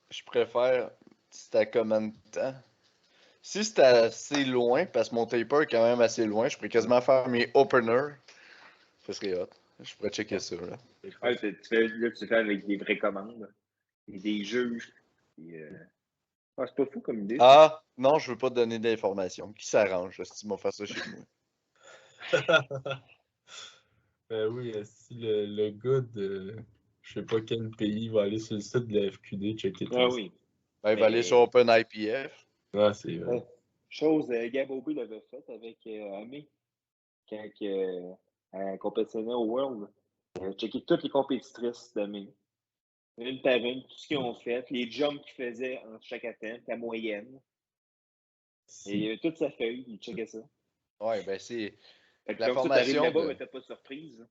je préfère. C'était à combien de temps? Si c'était assez loin, parce que mon taper est quand même assez loin, je pourrais quasiment faire mes openers. Ça serait hot. Je pourrais checker ça, là. Ouais, tu fais avec des vraies commandes. Et des juges. Puis, c'est pas fou comme idée. Ça. Ah, non, je veux pas te donner d'informations. Qui s'arrange, si tu m'as fait ça chez moi? Ben oui, si le gars de je sais pas quel pays va aller sur le site de la FQD checker Ah tes. oui. Ben, il va aller sur OpenIPF. Ah, c'est vrai. Chose, Gabo B l'avait faite avec Amé quand elle compétitionnait au World. Checker toutes les compétitrices d'Amé. Une par une, tout ce qu'ils ont fait, les jumps qu'ils faisaient en chaque atteinte, la moyenne. Et il y avait toute sa feuille, il checkait ça. Ouais, ben c'est. Fait que La comme ça, t'arrives formation là-bas, de. mais t'as pas de surprise.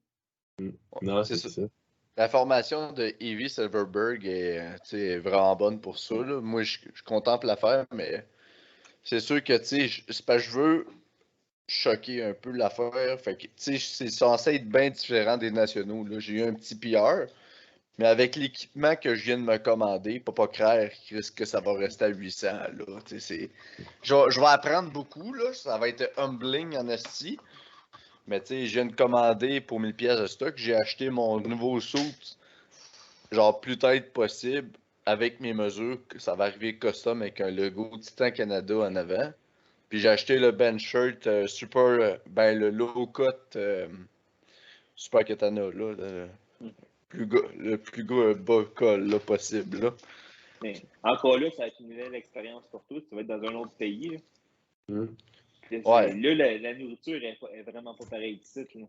Non, C'est c'est ça. ça. La formation de Evie Silverberg est vraiment bonne pour ça. Là. Moi, je contemple l'affaire, mais c'est sûr que c'est parce que je veux choquer un peu l'affaire. Fait que c'est censé être bien différent des nationaux. Là. J'ai eu un petit PR, mais avec l'équipement que je viens de me commander, pas clair que ça va rester à 800. Là. Je vais apprendre beaucoup. Là. Ça va être humbling en esti. Mais tu sais, je viens de commander pour 1000 pièces de stock. J'ai acheté mon nouveau suit, genre plus tête possible, avec mes mesures. Que ça va arriver custom avec un logo Titan Canada en avant. Puis j'ai acheté le bench shirt super, le low cut Super Katana, là. Le plus gros bas col là, possible, là. Mais encore là, ça va être une nouvelle expérience pour tous. Tu vas être dans un autre pays. Là, Hum. Ouais, la nourriture est vraiment pas pareille ici. Là.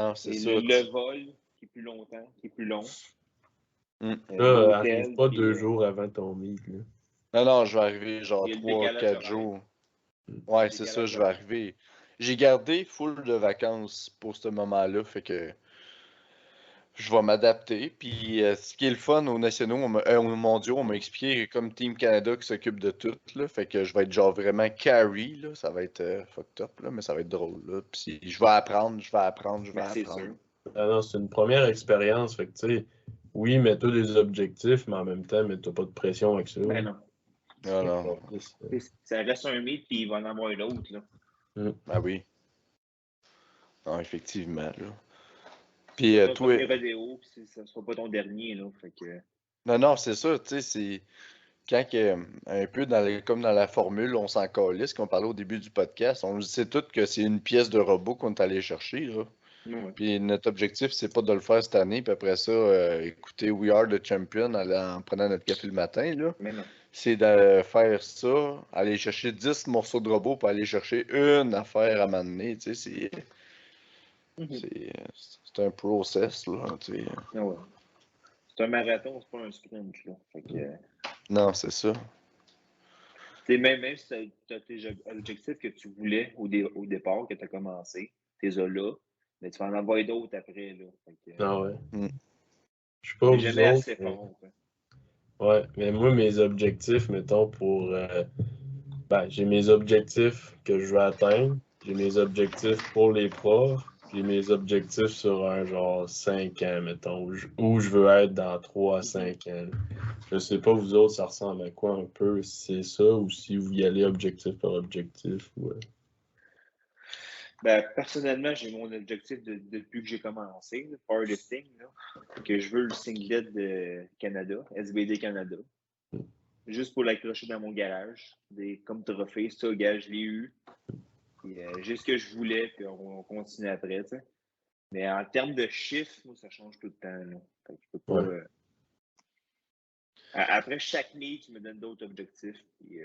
non, c'est Et ça. le vol qui est plus longtemps, qui est plus long. Mm. Là, arrive L'hôtel, pas puis 2 jours avant ton meet, là. Non, non, je vais arriver genre il y a le 3 décalage 4 horaire. jours. Ouais, Le c'est ça, décalage je vais horaire. arriver. J'ai gardé full de vacances pour ce moment-là, fait que je vais m'adapter. Puis ce qui est le fun aux nationaux, aux mondiaux, on m'a expliqué comme Team Canada qui s'occupe de tout, là. Fait que je vais être genre vraiment carry, là. Ça va être fucked up, là, mais ça va être drôle, là. Puis je vais apprendre, je vais apprendre, je vais Mais c'est apprendre. sûr. Ah non, c'est une première expérience. Fait que, tu sais, oui, mets-toi des objectifs, mais en même temps, mets-toi pas de pression avec ça. Ben non. Non, non. Ça reste un mythe, puis il va en avoir un autre. Là. Ah oui. Non, effectivement, là. Puis C'est pas ton toi. premier rodéo, puis ça ne sera pas ton dernier. Là, fait que... Non, non, c'est ça, tu sais, c'est. Quand un peu comme dans la formule, on s'en calisse, qu'on parlait au début du podcast, on le sait tout que c'est une pièce de robot qu'on est allé chercher, là. Ouais. Puis notre objectif, c'est pas de le faire cette année, puis après ça, écouter We Are the Champion en prenant notre café le matin, là. Mais non. C'est de faire ça, aller chercher 10 morceaux de robot pour aller chercher une affaire à m'amener, tu sais, c'est un process, là, tu sais. Ah ouais. C'est un marathon, c'est pas un sprint. Là. Fait que, Non, c'est ça. même si tu as tes objectifs que tu voulais au départ, que tu as commencé, tu les as là, mais tu vas en avoir d'autres après. Là. Fait que, Ah ouais. Mm. Je sais on pas n'est vous jamais autres. assez fort. Quoi. Ouais, mais moi, mes objectifs, mettons, j'ai mes objectifs que je veux atteindre. J'ai mes objectifs pour les profs. J'ai mes objectifs sur un genre 5 ans, mettons, où je veux être dans 3 à 5 ans. Je sais pas, vous autres, ça ressemble à quoi un peu, si c'est ça, ou si vous y allez objectif par objectif. Ben, personnellement, j'ai mon objectif depuis que j'ai commencé, le powerlifting, là, que je veux le singlet de Canada, SBD Canada, juste pour l'accrocher dans mon garage, comme trophée. Ça, gars, je l'ai eu. Puis, j'ai ce que je voulais, puis on continue après. T'sais. Mais en termes de chiffres, moi, ça change tout le temps. Là. Fait que je peux pas, Ouais. Après chaque meet, je me donne d'autres objectifs, puis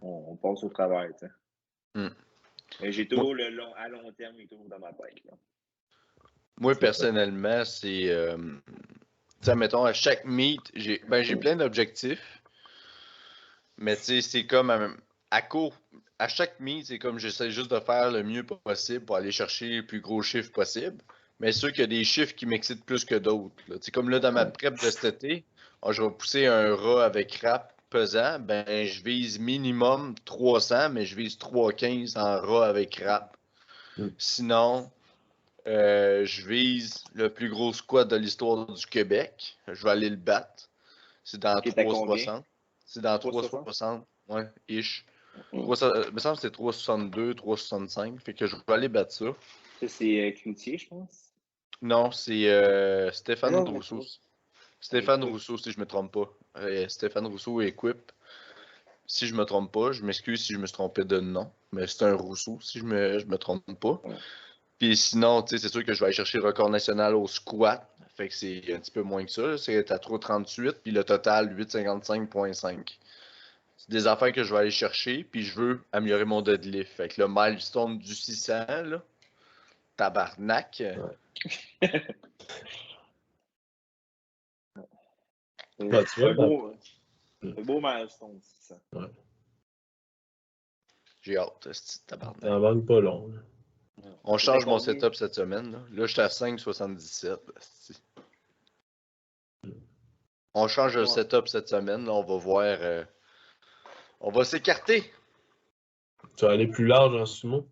on passe au travail. Mm. J'ai Moi, toujours à long terme, il est toujours dans ma tête. Là. moi, C'est ça. personnellement, c'est. Tu sais, mettons, à chaque meet, j'ai plein d'objectifs. Mais tu sais, c'est comme à court. À chaque meet, c'est comme j'essaie juste de faire le mieux possible pour aller chercher les plus gros chiffres possible. Mais c'est sûr qu'il y a des chiffres qui m'excitent plus que d'autres. Tu sais, comme là, dans ma prep de cet été, je vais pousser un rat avec rap pesant. Ben, je vise minimum 300, mais je vise 315 en rat avec rap. Mm. Sinon, je vise le plus gros squat de l'histoire du Québec. Je vais aller le battre. C'est dans Qui est à combien? 360. C'est dans 360? 360. Ouais, ish. Il me semble que c'est 362, 365. Fait que je vais aller battre ça. Ça, c'est Cloutier, je pense. Non, c'est Stéphane Non, Rousseau. Rousseau. Stéphane Equip. Rousseau, si je me trompe pas. Stéphane Rousseau et Equip. Si je me trompe pas, je m'excuse si je me suis trompé de nom, mais c'est un Rousseau, si je me trompe pas. Ouais. Puis sinon, tu sais, c'est sûr que je vais aller chercher le record national au squat. Fait que c'est un petit peu moins que ça. Là. C'est à 3,38, puis le total 8,55,5. C'est des affaires que je vais aller chercher, puis je veux améliorer mon deadlift. Fait que le milestone du 600, là, tabarnak. Bah, tu vois, un beau milestone, c'est ça. Ouais. J'ai hâte, c'est tabarnak. T'en manques pas long. Là. On change mon combien? setup cette semaine. Là, je suis à 5,77. On change le setup cette semaine. Là, on va voir. On va s'écarter. Tu vas aller plus large en sumo?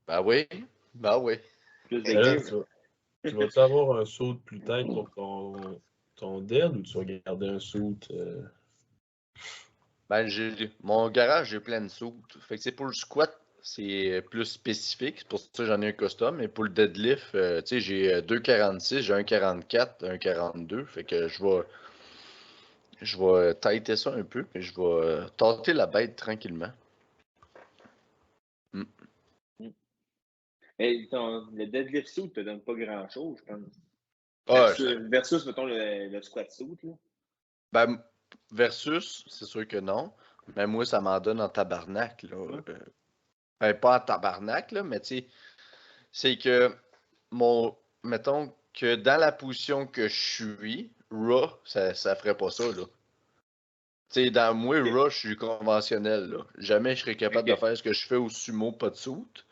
Ben oui. Ben oui. Plus de Ben là, gear. tu vas-tu avoir un saut plus tête pour ton dead ou tu vas garder un saut? Ben, mon garage, j'ai plein de sous. Fait que c'est pour le squat, c'est plus spécifique. C'est pour ça que j'en ai un custom. Mais pour le deadlift, tu sais, j'ai 2,46, j'ai 1,44, 1,42. Fait que je vais tâter ça un peu, puis je vais tâter la bête tranquillement. Mais le deadlift suit te donne pas grand-chose, je pense. Ah, Versus, mettons, le squat suit. Là. ben, versus, c'est sûr que non. Mais moi, ça m'en donne en tabarnak. Là. Ben, pas en tabarnak, là, mais tu sais, c'est que mettons que dans la position que je suis, Raw, ça ferait pas ça, là. Tu sais, dans moi, Ok. Raw, je suis conventionnel, là. Jamais je serais capable Ok. de faire ce que je fais au sumo, pas de soute.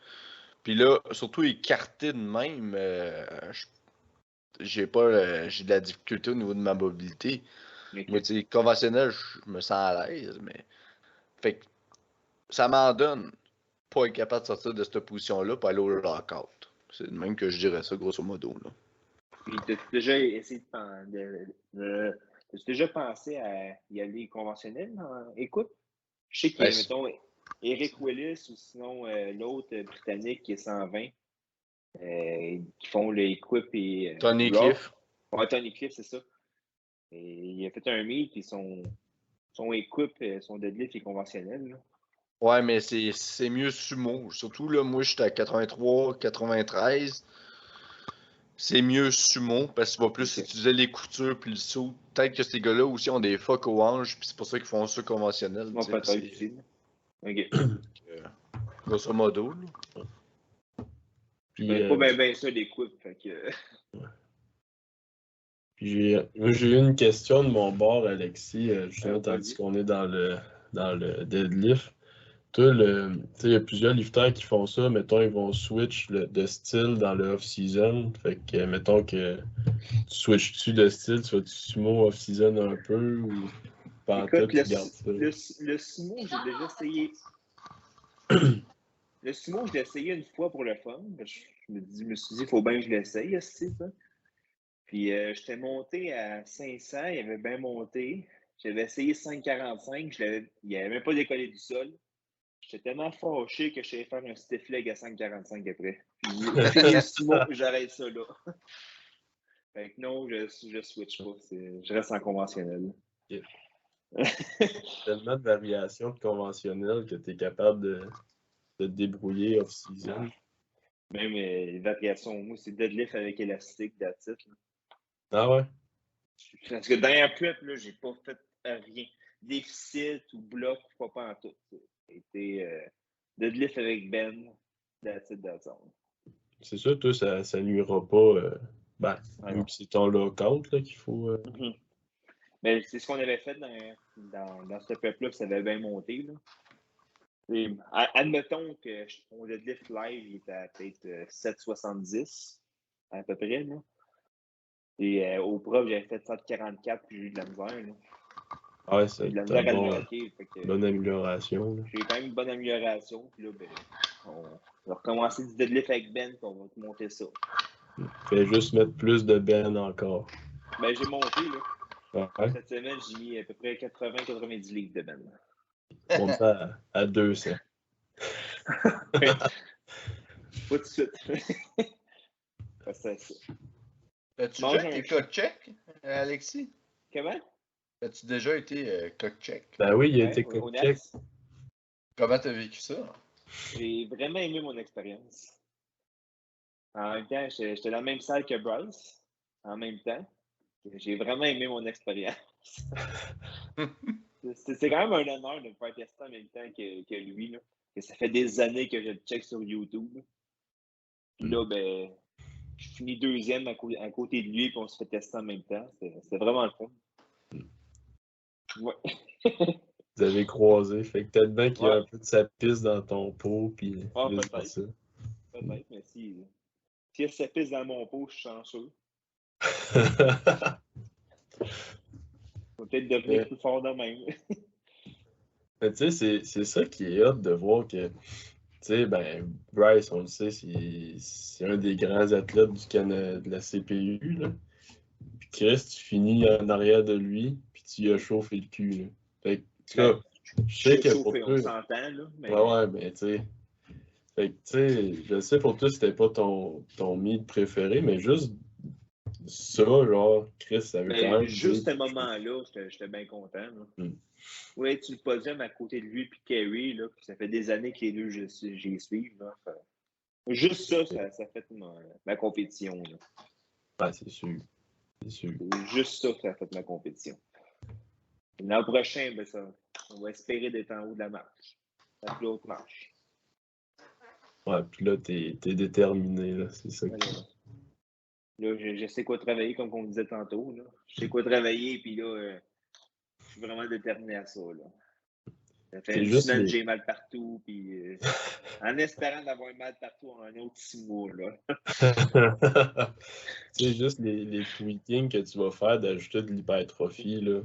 Puis là, surtout écarté de même, j'ai pas, j'ai de la difficulté au niveau de ma mobilité. Ok. Moi, tu sais, conventionnel, je me sens à l'aise, mais. Fait que ça m'en donne pas être capable de sortir de cette position-là pour aller au lockout. C'est le même que je dirais ça, grosso modo, là. Puis, t'as déjà essayé t'as déjà pensé à y aller conventionnel? Écoute, je sais qu'il y Ben, a, mettons, Eric Willis ou sinon l'autre Britannique qui est 120, qui font le Equip et Tony Raw. Cliff. Ouais, Tony Cliff, c'est ça. Et il a fait un meet, puis son Equip, son deadlift est conventionnel. Là. Ouais, mais c'est mieux sumo. Surtout, là, moi, j'étais à 83, 93. C'est mieux sumo parce qu'il va plus Ok. utiliser les coutures puis le saut. Peut-être que ces gars-là aussi ont des phoques aux hanches, puis c'est pour ça qu'ils font ça conventionnel. Moi, Tu sais, peut-être aussi. Ok. grosso modo. Là. Je Puis, connais pas bien ça, l'Equip. Fait que... moi, j'ai eu une question de mon bord, Alexis, justement, vas-y. tandis qu'on est dans le deadlift. Toi, il y a plusieurs lifters qui font ça. Mettons, ils vont switch de style dans le off-season. Fait que, mettons que tu switches-tu de style, tu vas-tu sumo off-season un peu ou pas en tout, Écoute, tu gardes ça? le sumo, j'ai déjà essayé. Le sumo, je l'ai essayé une fois pour le fun. Je me suis dit, il faut bien que je l'essaye aussi. Ça. Puis, j'étais monté à 500, il avait bien monté. J'avais essayé 5,45, il n'avait même pas décollé du sol. J'étais tellement fâché que je suis allé faire un stiff leg à 5,45 après. Puis, fini le sumo, j'arrête ça là. Fait que non, je switch pas. Je reste en conventionnel. Il y a tellement de variations de conventionnelles que tu es capable de te débrouiller off-season. Même les variations, moi, c'est deadlift avec élastique, that's it. Ah ouais? Parce que dernière prep, là, j'ai pas fait rien. Déficit ou bloc, pas en tout. C'était deadlift avec Ben, that's it, that's all. C'est sûr, toi, ça nuira pas. Ben, Ah vu non. que c'est ton lockout là, qu'il faut. Mais c'est ce qu'on avait fait dans cette prep-là, ça avait bien monté. Là. Et, admettons que mon deadlift live il était à peut-être 7,70 à peu près. Là. Et au prof, j'avais fait 144 puis j'ai eu de la misère. Là. Ouais, J'ai eu c'est de la une misère à le locker. bonne amélioration. Là. J'ai quand même une bonne amélioration. Puis là, ben, on va recommencer du deadlift avec Ben, puis on va monter ça. Fais juste mettre plus de ben encore. Ben, j'ai monté, là. Ouais. Cette semaine, j'ai mis à peu près 80-90 livres de Ben. Monte ça à 200. Pas tout de suite. C'est ça. As-tu Mange déjà un été chip. coach-check, Alexis? Comment? As-tu déjà été coach-check? Ben oui, il a Ouais, été au coach-check. Nets. Comment t'as vécu ça? J'ai vraiment aimé mon expérience. En même temps, j'étais dans la même salle que Bryce. En même temps. J'ai vraiment aimé mon expérience. C'est quand même un honneur de me faire tester en même temps que lui. Là. Que ça fait des années que je le check sur YouTube. Puis là, ben, je finis deuxième à côté de lui, puis on se fait tester en même temps. C'était vraiment le fun. Ouais. Vous avez croisé. Fait que peut-être bien qu'il y a Ouais. un peu de sa piste dans ton pot, puis Ah, vice peut-être. versa. Peut-être, mais si elle se pisse dans mon pot, je suis chanceux. Je vais peut-être devenir plus fort de même. Mais tu sais, c'est ça qui est hot de voir que, tu sais, ben, Bryce, on le sait, c'est un des grands athlètes de la CPU, là. Puis Chris, tu finis en arrière de lui, puis tu lui as chauffé le cul, là. Fait que, en tout Ben, cas, je sais que pour chauffé, on toi, s'entend, là. Mais ouais, mais tu sais, fait que, tu sais, je sais pour toi, c'était pas ton meat préféré, mais juste ça, genre, Chris, ça veut quand même juste dire ce moment-là, j'étais bien content. Là. Mm. Oui, tu le podium à côté de lui puis Kerry, là, puis ça fait des années que les deux, j'y suis. Là. Juste ça fait ma compétition. Là. Ah, c'est sûr. C'est sûr. Juste ça fait ma compétition. L'an prochain, ben, on va espérer d'être en haut de la marche. La plus haute marche. Ouais, puis là, t'es déterminé, là, c'est ça. Là, je sais quoi travailler, comme on disait tantôt. Là. Je sais quoi travailler, puis là, je suis vraiment déterminé à ça. Là. Ça fait C'est une juste semaine que les... j'ai mal partout, puis en espérant d'avoir mal partout en un autre 6 mois. Là. C'est juste les tweakings que tu vas faire d'ajouter de l'hypertrophie, là.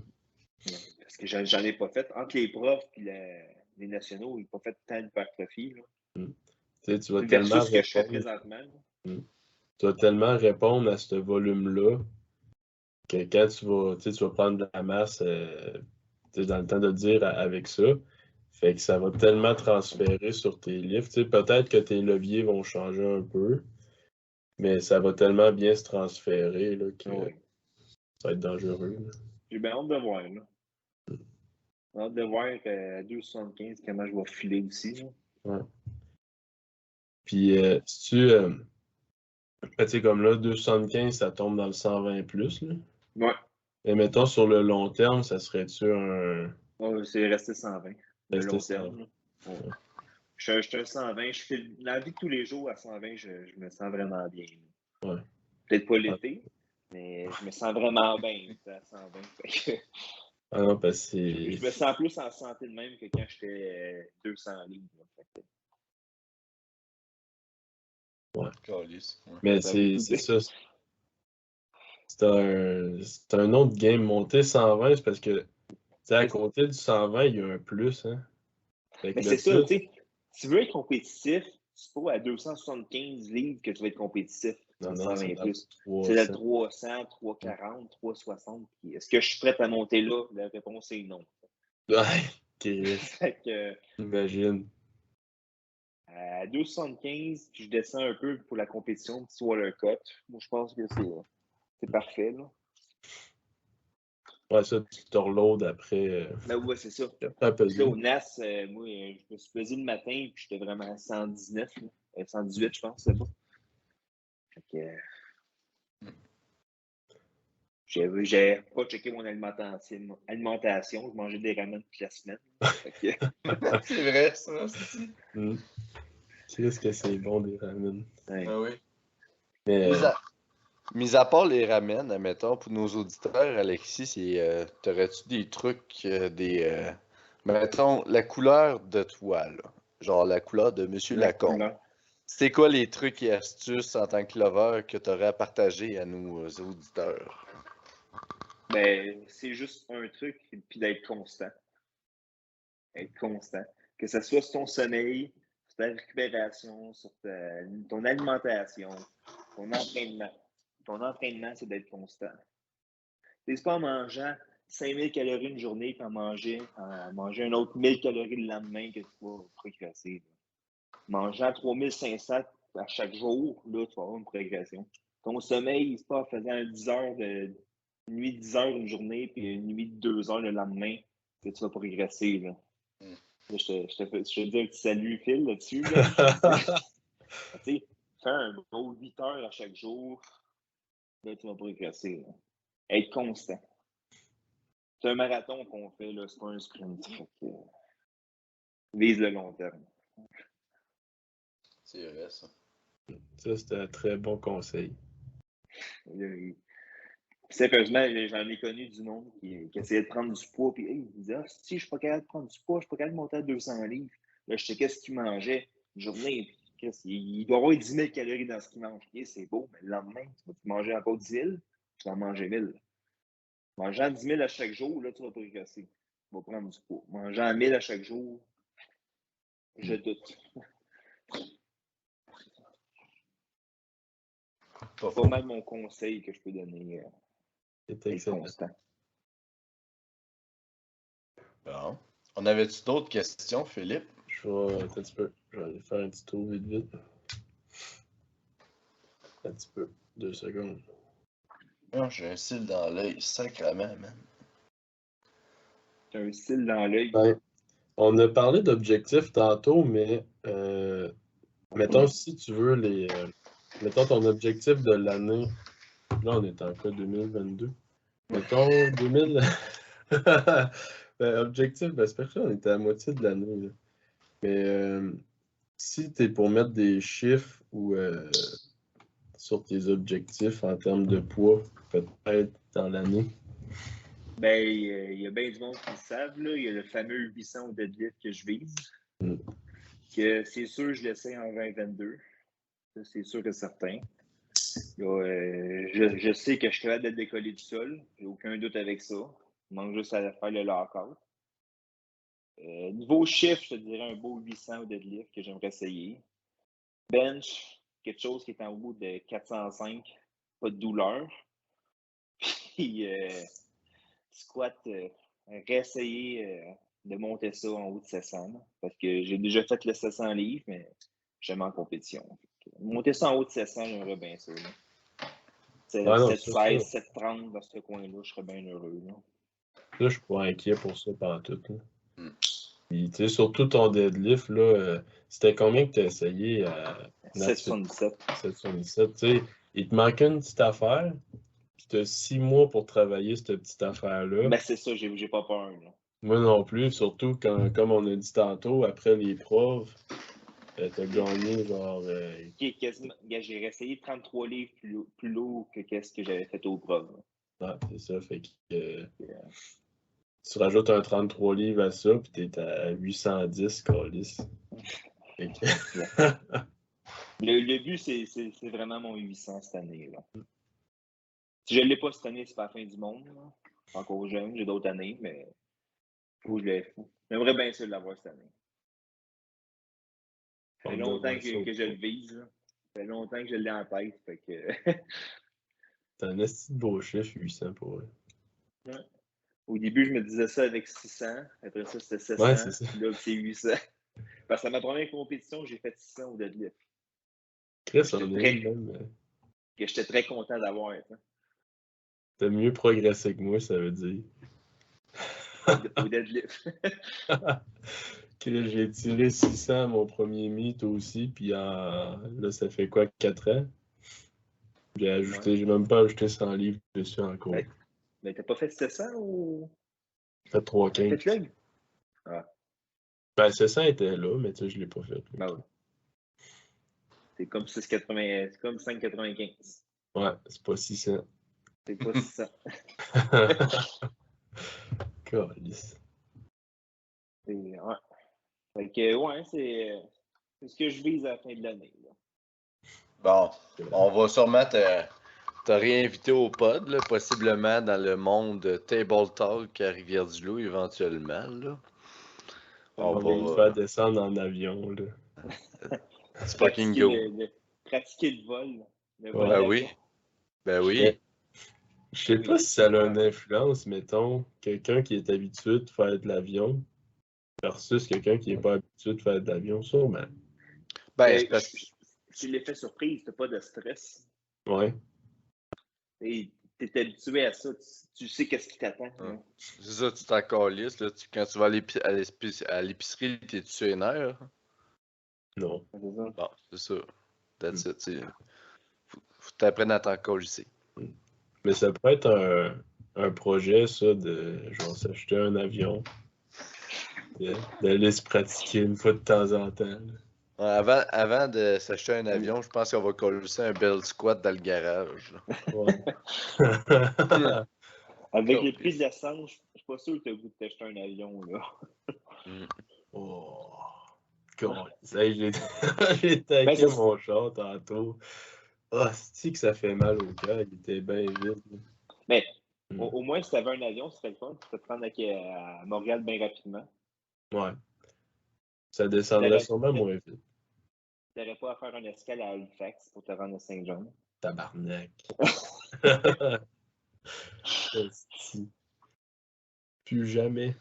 Parce que j'en ai pas fait. Entre les profs et les nationaux, ils n'ont pas fait tant d'hypertrophie. Tu sais, tu vas tellement Versus ce que je fais répondre. présentement. Tu vas tellement répondre à ce volume-là que quand tu vas prendre de la masse, tu sais, dans le temps de le dire avec ça, fait que ça va tellement transférer sur tes lifts. Tu sais, peut-être que tes leviers vont changer un peu, mais ça va tellement bien se transférer là, que Oui. ça va être dangereux. Là. J'ai bien hâte de voir. Là. J'ai hâte de voir à 2,75 comment je vais filer aussi. Là. Ouais. Puis, si tu sais, comme là, 2,75, ça tombe dans le 120 plus. Là. Ouais. Et mettons, sur le long terme, ça serait-tu un. C'est resté 120. Le Rester long 100? terme. Là. Ouais. Je suis un 120. Je fais la vie de tous les jours à 120, je me sens vraiment bien. Là. Ouais. Peut-être pas l'été, mais je me sens vraiment bien à 120. Ah non, parce que Je me sens plus en santé de même que quand j'étais 200 livres. Là. Ouais. Calice, ouais. Mais Ça veut tout c'est dire. ça. C'est un autre game. Monter 120, c'est parce que, tu sais, à côté du 120, il y a un plus, hein. Fait que Mais le c'est ça, tu plus. sais. Si tu veux être compétitif, c'est pas à 275 livres que tu vas être compétitif Non, en non, c'est 120 dans le plus. C'est à 300. 300, 340, 360. Est-ce que je suis prêt à monter là? La réponse est non. Ouais, Chris, Fait que imagine. à 275, je descends un peu pour la compétition, petit water cut. Moi, je pense que c'est parfait. Là. Ouais, ça, tu te reloads après. Ben ouais, c'est ça. Après Puis là, peser. au NAS, moi, je me suis pesé le matin, puis j'étais vraiment à 119, là. 118, je pense, c'est bon. Fait que j'avais pas checké mon alimentation. Je mangeais des ramen toute la semaine. Fait que, C'est vrai, ça, c'est. Qu'est-ce que c'est bon des ramen. ouais. Ah oui. Mais Mis à part les ramen, admettons, pour nos auditeurs, Alexis, t'aurais-tu des trucs, mettons, la couleur de toi, là. Genre la couleur de Monsieur La Lacombe. couleur. C'est quoi les trucs et astuces en tant que lover que t'aurais à partager à nos auditeurs? Ben, c'est juste un truc, puis d'être constant. Être constant. Que ce soit sur ton sommeil, sur ta récupération, sur ton alimentation, ton entraînement. Ton entraînement, c'est d'être constant. C'est pas en mangeant 5000 calories une journée, puis en manger un autre 1000 calories le lendemain que tu vas progresser. Mangeant 3500 à chaque jour, là, tu vas avoir une progression. ton sommeil, c'est pas en faisant 10 heures une nuit de 10 heures une journée, puis une nuit de 2 heures le lendemain, que tu vas progresser. Là. Là, je te dis un petit salut, Phil, là-dessus. Là. Tu sais, fais un beau 8 heures à chaque jour, là, tu vas progresser. Là. Être constant. C'est un marathon qu'on fait, là, c'est pas un sprint. Fait que, vise le long terme. C'est vrai, ça. Ça, c'était un très bon conseil. Sérieusement, j'en ai connu du monde qui essayait de prendre du poids, puis il disait, ah, si, je suis pas capable de prendre du poids, je suis pas capable de monter à 200 livres. Là, je checkais ce qu'il mangeait une journée, puis il doit avoir 10 000 calories dans ce qu'il mange. Okay, c'est beau, mais le lendemain, tu vas manger encore 10 000, tu vas en manger 1000. Mangeant 10 000 à chaque jour, là, tu vas progresser. Tu vas prendre du poids. Mangeant 1000 à chaque jour, je doute. C'est pas mal mon conseil que je peux donner. C'est excellent. Constant. Bon. On avait-tu d'autres questions, Philippe? Je vais, attends un petit peu. Je vais aller faire un petit tour vite. Un petit peu. 2 secondes. Non, j'ai un cil dans l'œil, sacrément, man. T'as un cil dans l'œil. Ben, on a parlé d'objectifs tantôt, mais mettons si tu veux mettons ton objectif de l'année. Là, on est en quoi, 2022? Mettons 2000. Objectif, ben, c'est parfait, on était à la moitié de l'année. Là. Mais si tu es pour mettre des chiffres ou sur tes objectifs en termes de poids, peut-être dans l'année. Ben, il y a bien du monde qui le savent. Là. Il y a le fameux 800 au deadlift que je vise. Que c'est sûr, je l'essaie en 2022. Ça, c'est sûr que certain. Là, je sais que je suis capable de décoller du sol. J'ai aucun doute avec ça. Il manque juste à faire le lockout. Niveau chiffre, je te dirais un beau 800 au deadlift que j'aimerais essayer. Bench, quelque chose qui est en haut de 405, pas de douleur. Puis squat, réessayer de monter ça en haut de 700. Parce que j'ai déjà fait le 700 livres, mais j'aime en compétition. Monter ça en haut de 700, j'aimerais bien ça. 716, 730 dans ce coin-là, je serais bien heureux. Là, je suis pas inquiet pour ça par tout. Puis, tu sais, surtout ton deadlift, là, c'était combien que tu as essayé à 777. 777, tu sais, il te manque une petite affaire, puis tu as 6 mois pour travailler cette petite affaire-là. Ben, c'est ça, j'ai pas peur. Là. Moi non plus, surtout quand, comme on a dit tantôt, après l'épreuve, t'as gagné genre. J'ai réessayé 33 livres plus lourd que ce que j'avais fait au preuves. Ouais, c'est ça, fait que. Tu rajoutes un 33 livres à ça, puis t'es à 810, câlisse. Le but, c'est vraiment mon 800 cette année. Là. Si je ne l'ai pas cette année, c'est pas la fin du monde. Là. Je suis encore jeune, j'ai d'autres années, mais faut que je l'ai fou. J'aimerais bien ça l'avoir cette année. Ça fait longtemps que je le vise. Là. Ça fait longtemps que je l'ai en tête. Fait que... C'est un assez beau chiffre, 800 pour eux. Ouais. Au début, je me disais ça avec 600. Après ça, c'était 700. Ouais, c'est ça. Là, c'est 800. Parce que à ma première compétition, j'ai fait 600 au deadlift. Chris, on est même. Que j'étais très content d'avoir. T'as mieux progressé que moi, ça veut dire. Au deadlift. J'ai tiré 600 à mon premier meet aussi, puis là, ça fait quoi, 4 ans? J'ai même pas ajouté 100 livres dessus encore. Mais t'as pas fait 700 ou. J'ai fait 315. Ah. Ben, 700 était là, mais tu sais, je l'ai pas fait. Ben ouais. C'est comme 6,80, c'est comme 5,95. Ouais, c'est pas 600. C'est pas 600. Calice. Ouais. Fait que, ouais, c'est ce que je vise à la fin de l'année. Bon, on va sûrement te réinviter au pod, là, possiblement dans le monde Table Talk à Rivière-du-Loup, éventuellement. Là. On va nous faire descendre en avion. Là. C'est fucking go. Pratiquer le vol. Ben oui. Ben oui. Je sais pas si ça a une influence, mettons, quelqu'un qui est habitué de faire de l'avion versus quelqu'un qui n'est pas habitué de faire de l'avion, sûrement. Ben, c'est l'effet surprise, t'as pas de stress. Ouais. T'es habitué à ça, tu sais qu'est-ce qui t'attend. Hein. C'est ça, tu t'en calisses, là. Quand tu vas à l'épicerie, t'es-tu sur les nerfs? Non. C'est ça. Bon, c'est ça. That's it, tu sais. Faut que t'apprennes à t'en calisser. Mais ça pourrait être un projet, ça, de genre s'acheter un avion. D'aller se pratiquer une fois de temps en temps. Là. Ouais, avant de s'acheter un avion, je pense qu'on va coller un bel squat dans le garage. Là. Ouais. Avec les prix de l'essence, je suis pas sûr que tu as le goût de t'acheter un avion. Là. Oh. Comment ça, j'ai taqué mon char tantôt. Ah, c'est que ça fait mal au cœur, il était bien vide. Mais au moins, si tu avais un avion, ce serait le fun. Tu peux te rendre à Montréal bien rapidement. Ouais. Ça descendrait sûrement moins vite. Tu n'aurais pas à faire un escale à Halifax pour te rendre à Saint-Jean. Tabarnak. Plus jamais.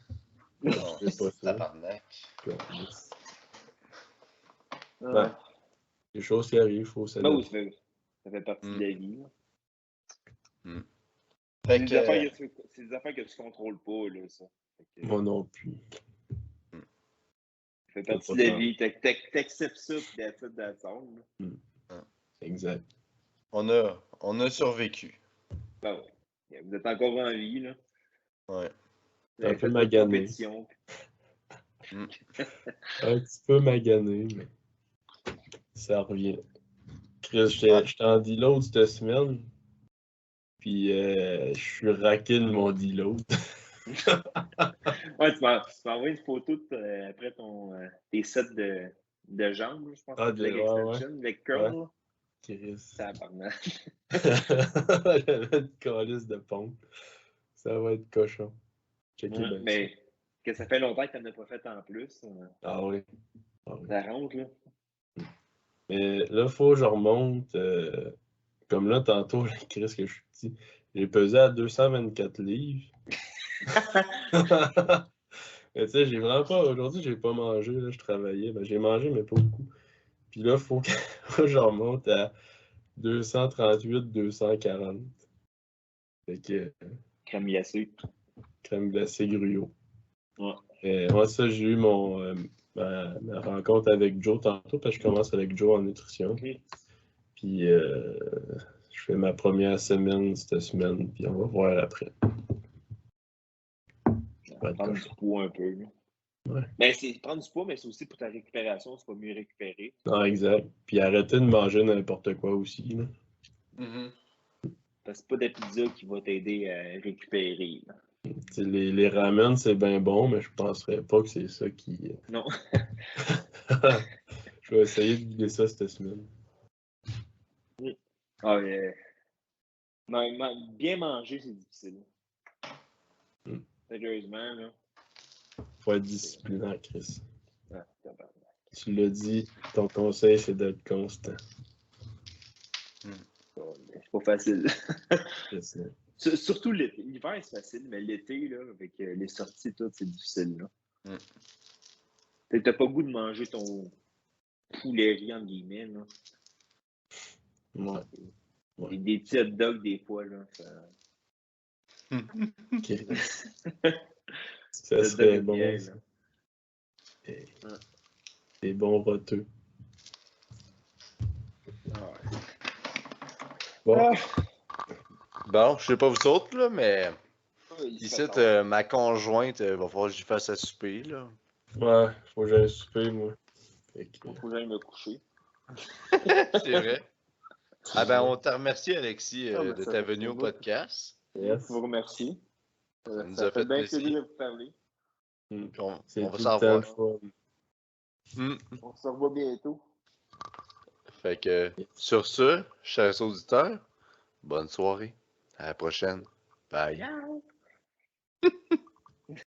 Non, Je fais pas ça. tabarnak. Ouais. Les choses qui arrivent, il faut s'adapter. Oui, ça fait partie de la vie. Fait c'est des affaires que tu contrôles pas, là, ça. Moi non plus. Ça fait partie de la vie. T'acceptes ça, puis t'acceptes d'attendre. Exact. On a survécu. Ben ouais. Vous êtes encore en vie, là. Ouais. Vous avez Un peu fait votre magané. compétition. Un petit peu magané, mais ça revient. Chris, j'étais en deload cette semaine, puis je suis raqué de mon deload. Ouais, tu m'as envoyé une photo après tes sets de jambes, je pense. De leg extension, leg curl. Ouais. Chris. Tabarnak. J'avais une calice de pompe. Ça va être cochon. Checker bien Mais ça. que ça fait longtemps que tu n'en as pas fait en plus. Ah oui. Ça rentre, là. Mais là, il faut que je remonte. Comme là, tantôt, Chris, que je suis petit. J'ai pesé à 224 livres. Mais tu sais, j'ai vraiment pas. Aujourd'hui, j'ai pas mangé. Là, je travaillais. Ben, j'ai mangé, mais pas beaucoup. Puis là, il faut que je remonte à 238, 240. Fait que. Crème glacée. Crème glacée gruau. Ouais. Moi, ça, j'ai eu ma rencontre avec Joe tantôt, parce que je commence avec Joe en nutrition. Okay. Puis je fais ma première semaine cette semaine, puis on va voir après. Prendre du poids un peu. Là. Ouais. Mais c'est prendre du poids, mais c'est aussi pour ta récupération, c'est pas mieux récupérer. Non, exact. Puis arrêter de manger n'importe quoi aussi. Là. Parce que c'est pas de la pizza qui va t'aider à récupérer. Là. Les ramen, c'est bien bon, mais je penserais pas que c'est ça qui. Non. Je vais essayer de vider ça cette semaine. Ah, bien manger, c'est difficile. Sérieusement, là. Faut être disciplinant, Chris. Ah, tu l'as dit, ton conseil, c'est d'être constant. C'est pas facile. Surtout l'été. L'hiver, c'est facile, mais l'été, là, avec les sorties et tout, c'est difficile. Là. T'as pas le goût de manger ton poulet entre guillemets. Là. Ouais. Des petits hot dogs, des fois, là. Ça, ça serait bon. Bière, ça. Des bons roteux. Bon. Bon, je sais pas vous autres, là, mais ici, ma conjointe, va falloir que j'y fasse à souper, là. Ouais, faut que j'aille souper, moi. Faut que j'aille me coucher. C'est vrai. Ah ben, on te remercie, Alexis, de ta venue au podcast. Yes. Je vous remercie. Ça nous a fait bien plaisir de vous parler. On va s'en revoir. On se revoit bientôt. Fait que, sur ce, chers auditeurs, bonne soirée. À la prochaine. Bye. Ciao.